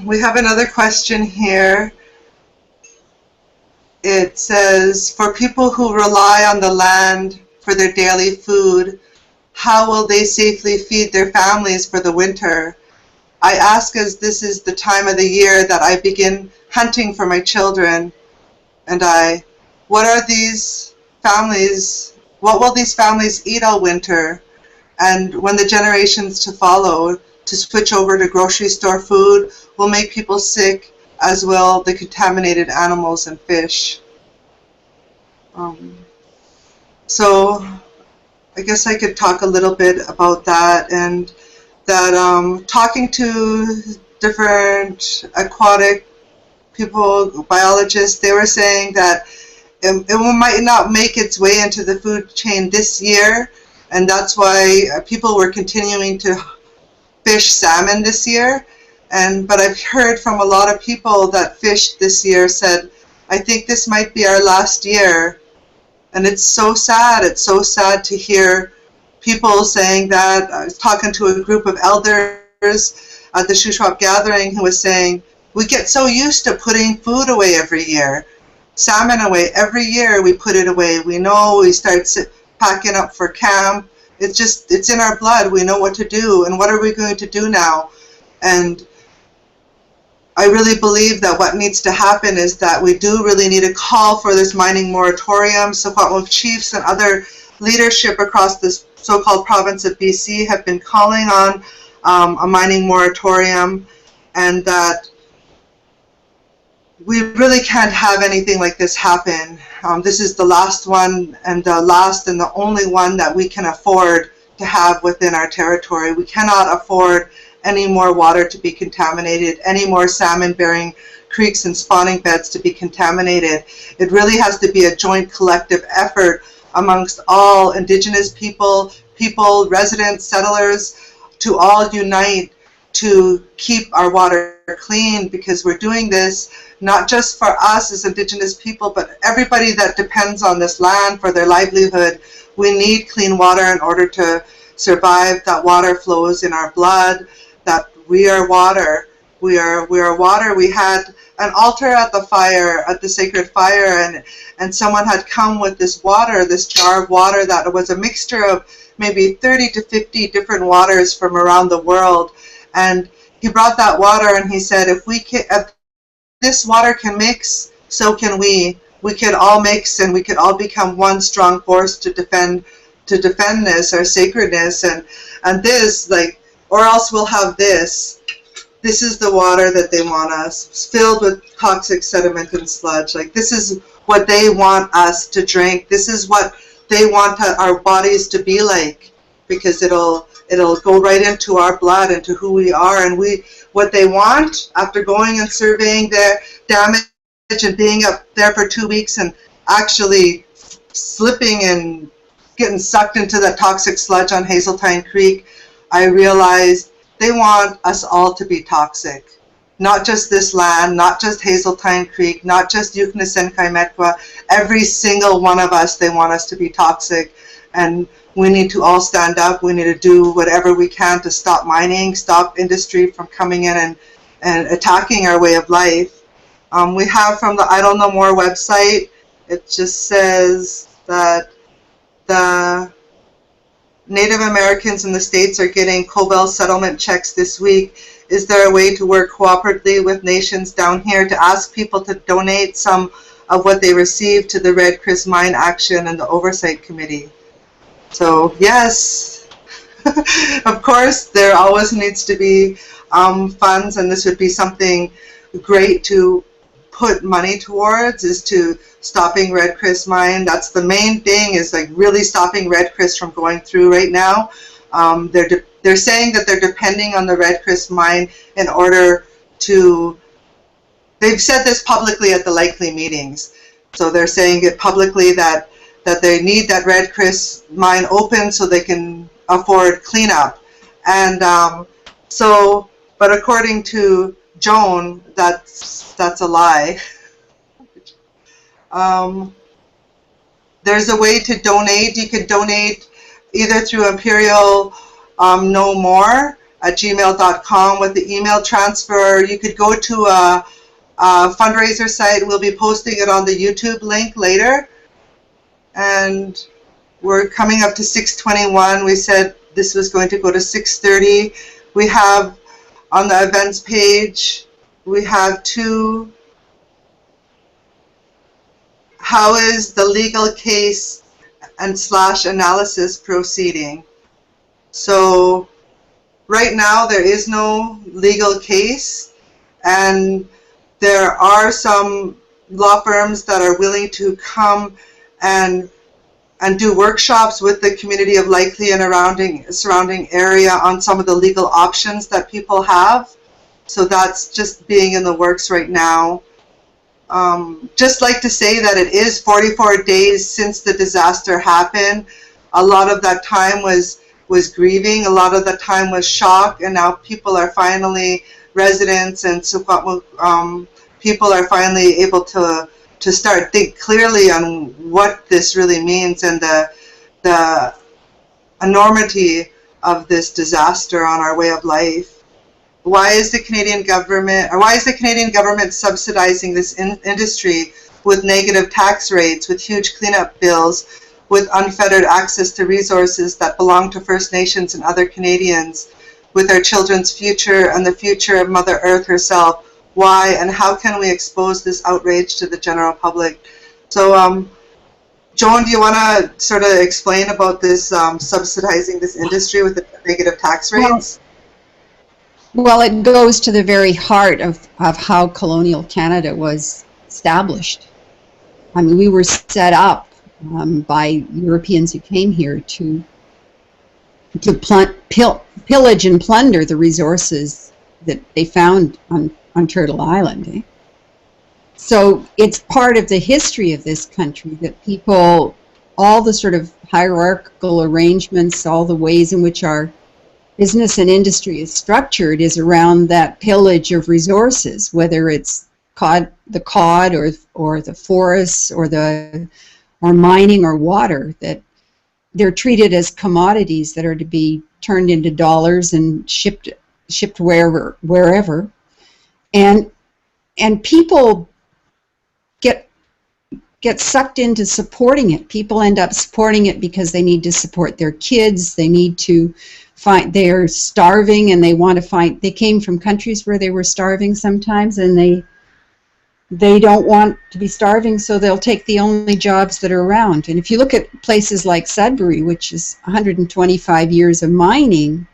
We have another question here. It says, for people who rely on the land for their daily food, how will they safely feed their families for the winter? I ask as this is the time of the year that I begin hunting for my children, and what will these families eat all winter? And when the generations to follow, to switch over to grocery store food will make people sick, as will the contaminated animals and fish. So I guess I could talk a little bit about that, and that talking to different aquatic people, biologists, they were saying that it might not make its way into the food chain this year, and that's why people were continuing to fish salmon this year. But I've heard from a lot of people that fished this year said, I think this might be our last year. And it's so sad. It's so sad to hear people saying that. I was talking to a group of elders at the Shuswap gathering who was saying, we get so used to putting food away every year. Salmon away. Every year we put it away. We know, we start packing up for camp. It's in our blood. We know what to do. And what are we going to do now? And I really believe that what needs to happen is that we do really need a call for this mining moratorium. So Kwantlen chiefs and other leadership across this so-called province of BC have been calling on a mining moratorium, and that we really can't have anything like this happen. This is the last one, and the last and the only one that we can afford to have within our territory. We cannot afford any more water to be contaminated, any more salmon-bearing creeks and spawning beds to be contaminated. It really has to be a joint collective effort amongst all Indigenous people, residents, settlers, to all unite to keep our water clean, because we're doing this not just for us as Indigenous people, but everybody that depends on this land for their livelihood. We need clean water in order to survive. That water flows in our blood, that we are water. We are water. We had an altar at the fire, at the sacred fire, and someone had come with this water, this jar of water that was a mixture of maybe 30 to 50 different waters from around the world. And he brought that water and he said, if this water can mix, so can we. We could all mix and we could all become one strong force to defend this, our sacredness, and this, like, or else we'll have this. This is the water that they want us, filled with toxic sediment and sludge. Like, this is what they want us to drink. This is what they want our bodies to be like, because it'll go right into our blood, into who we are. And what they want, after going and surveying their damage and being up there for 2 weeks and actually slipping and getting sucked into that toxic sludge on Hazeltine Creek, I realized they want us all to be toxic. not just this land, not just Hazeltine Creek, not just Yuknasen-Kaimetwa, every single one of us, they want us to be toxic. And we need to all stand up. We need to do whatever we can to stop mining, stop industry from coming in and attacking our way of life. We have from the Idle No More website, it just says that the Native Americans in the States are getting COBEL settlement checks this week. Is there a way to work cooperatively with nations down here to ask people to donate some of what they receive to the Red Chris Mine Action and the Oversight Committee? So yes, of course, there always needs to be funds, and this would be something great to put money towards, is to stopping Red Chris Mine. That's the main thing, is like really stopping Red Chris from going through right now. They're saying that they're depending on the Red Chris Mine in order to, they've said this publicly at the likely meetings. So they're saying it publicly that they need that Red Chris Mine open so they can afford cleanup. And but according to Joan, that's a lie. There's a way to donate. You could donate either through Imperial No More at gmail.com with the email transfer. You could go to a fundraiser site. We'll be posting it on the YouTube link later. And we're coming up to 6:21. We said this was going to go to 6:30. We have on the events page, we have two. How is the legal case and / analysis proceeding? So right now there is no legal case, and there are some law firms that are willing to come and do workshops with the community of Likely and surrounding area on some of the legal options that people have. So that's just being in the works right now. Just like to say that it is 44 days since the disaster happened. A lot of that time was grieving, a lot of the time was shock, and now people are finally, residents and people are finally able to start think clearly on what this really means and the enormity of this disaster on our way of life. Why is the Canadian government subsidizing this industry with negative tax rates, with huge cleanup bills, with unfettered access to resources that belong to First Nations and other Canadians, with our children's future and the future of Mother Earth herself? Why and how can we expose this outrage to the general public? So, Joan, do you want to sort of explain about this subsidizing this industry with the negative tax rates? Well, it goes to the very heart of how colonial Canada was established. I mean, we were set up by Europeans who came here to pillage and plunder the resources that they found on Turtle Island. Eh? So it's part of the history of this country that people, all the sort of hierarchical arrangements, all the ways in which our business and industry is structured is around that pillage of resources, whether it's the cod or the forests or mining or water, that they're treated as commodities that are to be turned into dollars and shipped wherever. And people get sucked into supporting it. People end up supporting it because they need to support their kids. They need to they're starving and they want to they came from countries where they were starving sometimes, and they don't want to be starving, so they'll take the only jobs that are around. And if you look at places like Sudbury, which is 125 years of mining,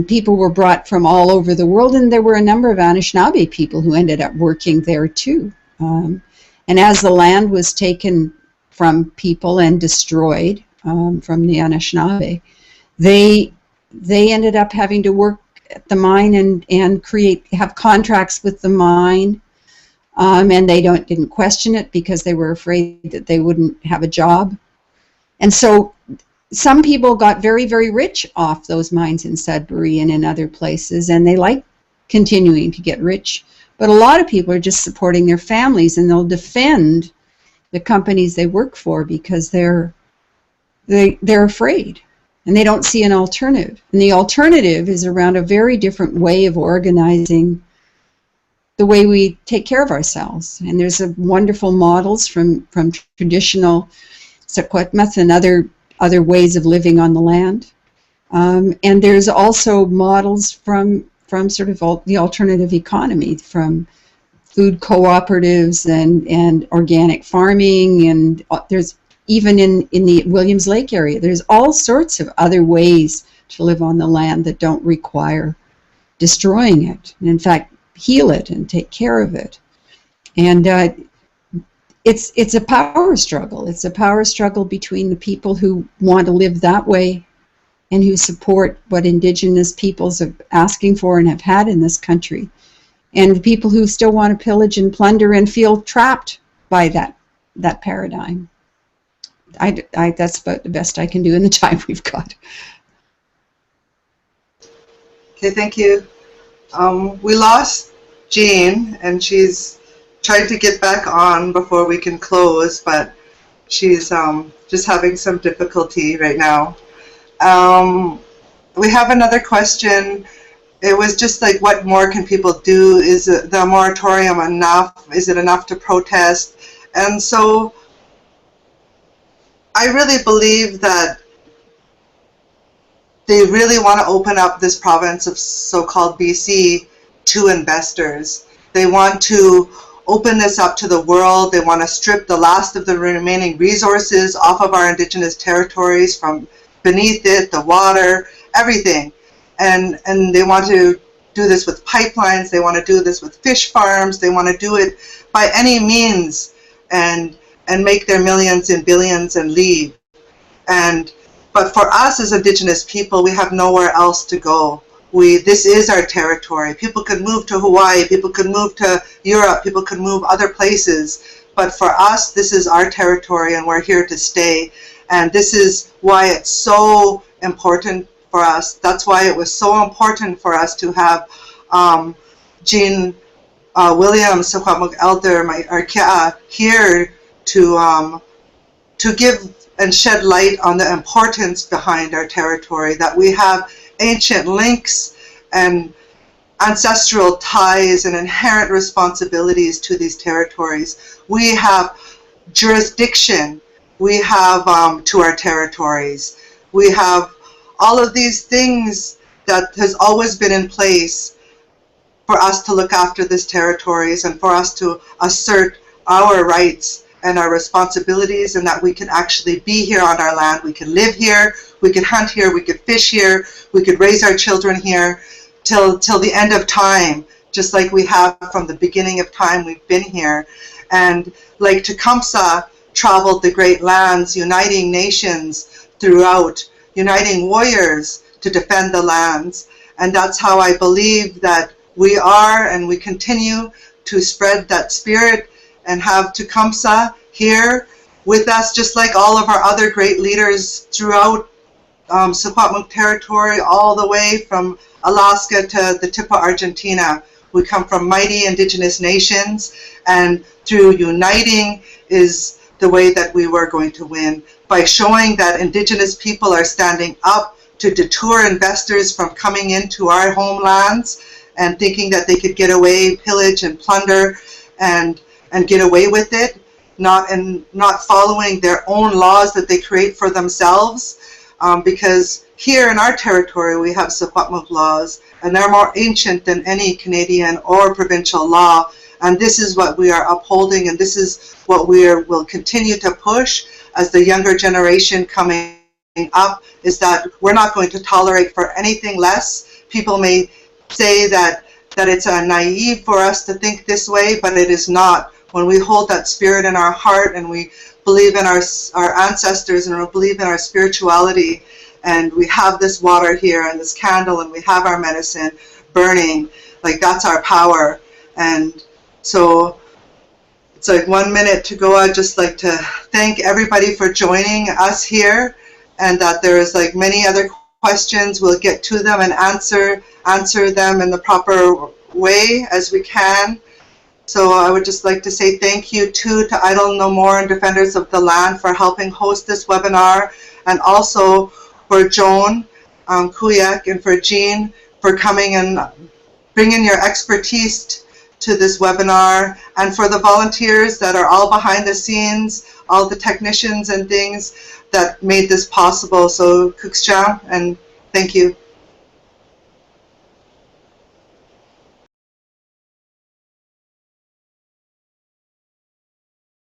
people were brought from all over the world, and there were a number of Anishinaabe people who ended up working there too. And as the land was taken from people and destroyed from the Anishinaabe, they ended up having to work at the mine and have contracts with the mine, and they didn't question it because they were afraid that they wouldn't have a job. And so some people got very, very rich off those mines in Sudbury and in other places, and they liked continuing to get rich. But a lot of people are just supporting their families, and they'll defend the companies they work for because they're afraid, and they don't see an alternative. And the alternative is around a very different way of organizing the way we take care of ourselves. And there's wonderful models from traditional Secwepemc and other ways of living on the land. And there's also models from sort of the alternative economy, from food cooperatives and organic farming, and there's even in the Williams Lake area, there's all sorts of other ways to live on the land that don't require destroying it, and in fact heal it and take care of it. And it's a power struggle. It's a power struggle between the people who want to live that way and who support what Indigenous peoples are asking for and have had in this country, and the people who still want to pillage and plunder and feel trapped by that paradigm. That's about the best I can do in the time we've got. Okay, thank you. We lost Jean, and she's tried to get back on before we can close, but she's just having some difficulty right now. We have another question. It was just like, what more can people do? Is the moratorium enough? Is it enough to protest? And so I really believe that they really want to open up this province of so-called BC to investors. They want to open this up to the world. They want to strip the last of the remaining resources off of our Indigenous territories, from beneath it, the water, everything. And they want to do this with pipelines. They want to do this with fish farms. They want to do it by any means and make their millions and billions and leave. But for us as Indigenous people, we have nowhere else to go. This is our territory. People could move to Hawaii, people could move to Europe, people could move other places. But for us, this is our territory, and we're here to stay. And this is why it's so important for us. That's why it was so important for us to have Jean Williams, Secwepemc Elder, our Kia, here to give and shed light on the importance behind our territory, that we have ancient links and ancestral ties and inherent responsibilities to these territories. We have jurisdiction. We have to our territories. We have all of these things that has always been in place for us to look after these territories and for us to assert our rights and our responsibilities, and that we can actually be here on our land. We can live here, we can hunt here, we could fish here, we could raise our children here till the end of time, just like we have from the beginning of time. We've been here. And like Tecumseh traveled the great lands, uniting nations throughout, uniting warriors to defend the lands. And that's how I believe that we are, and we continue to spread that spirit and have Tecumseh here with us, just like all of our other great leaders throughout Secwepemc territory, all the way from Alaska to the tip of Argentina. We come from mighty Indigenous nations, and through uniting is the way that we were going to win, by showing that Indigenous people are standing up to deter investors from coming into our homelands and thinking that they could get away, pillage and plunder and get away with it, not following their own laws that they create for themselves, because here in our territory we have Secwepemc laws, and they're more ancient than any Canadian or provincial law, and this is what we are upholding, and this is what will continue to push as the younger generation coming up, is that we're not going to tolerate for anything less. People may say that it's naive for us to think this way, but it is not. When we hold that spirit in our heart, and we believe in our ancestors, and we believe in our spirituality, and we have this water here and this candle, and we have our medicine burning, like that's our power. And so it's like 1 minute to go. I'd just like to thank everybody for joining us here, and that there's like many other questions. We'll get to them and answer them in the proper way as we can. So I would just like to say thank you too to Idle No More and Defenders of the Land for helping host this webinar, and also for Joan Kuyak and for Jean for coming and bringing your expertise to this webinar, and for the volunteers that are all behind the scenes, all the technicians and things that made this possible. So Kuksja, and thank you.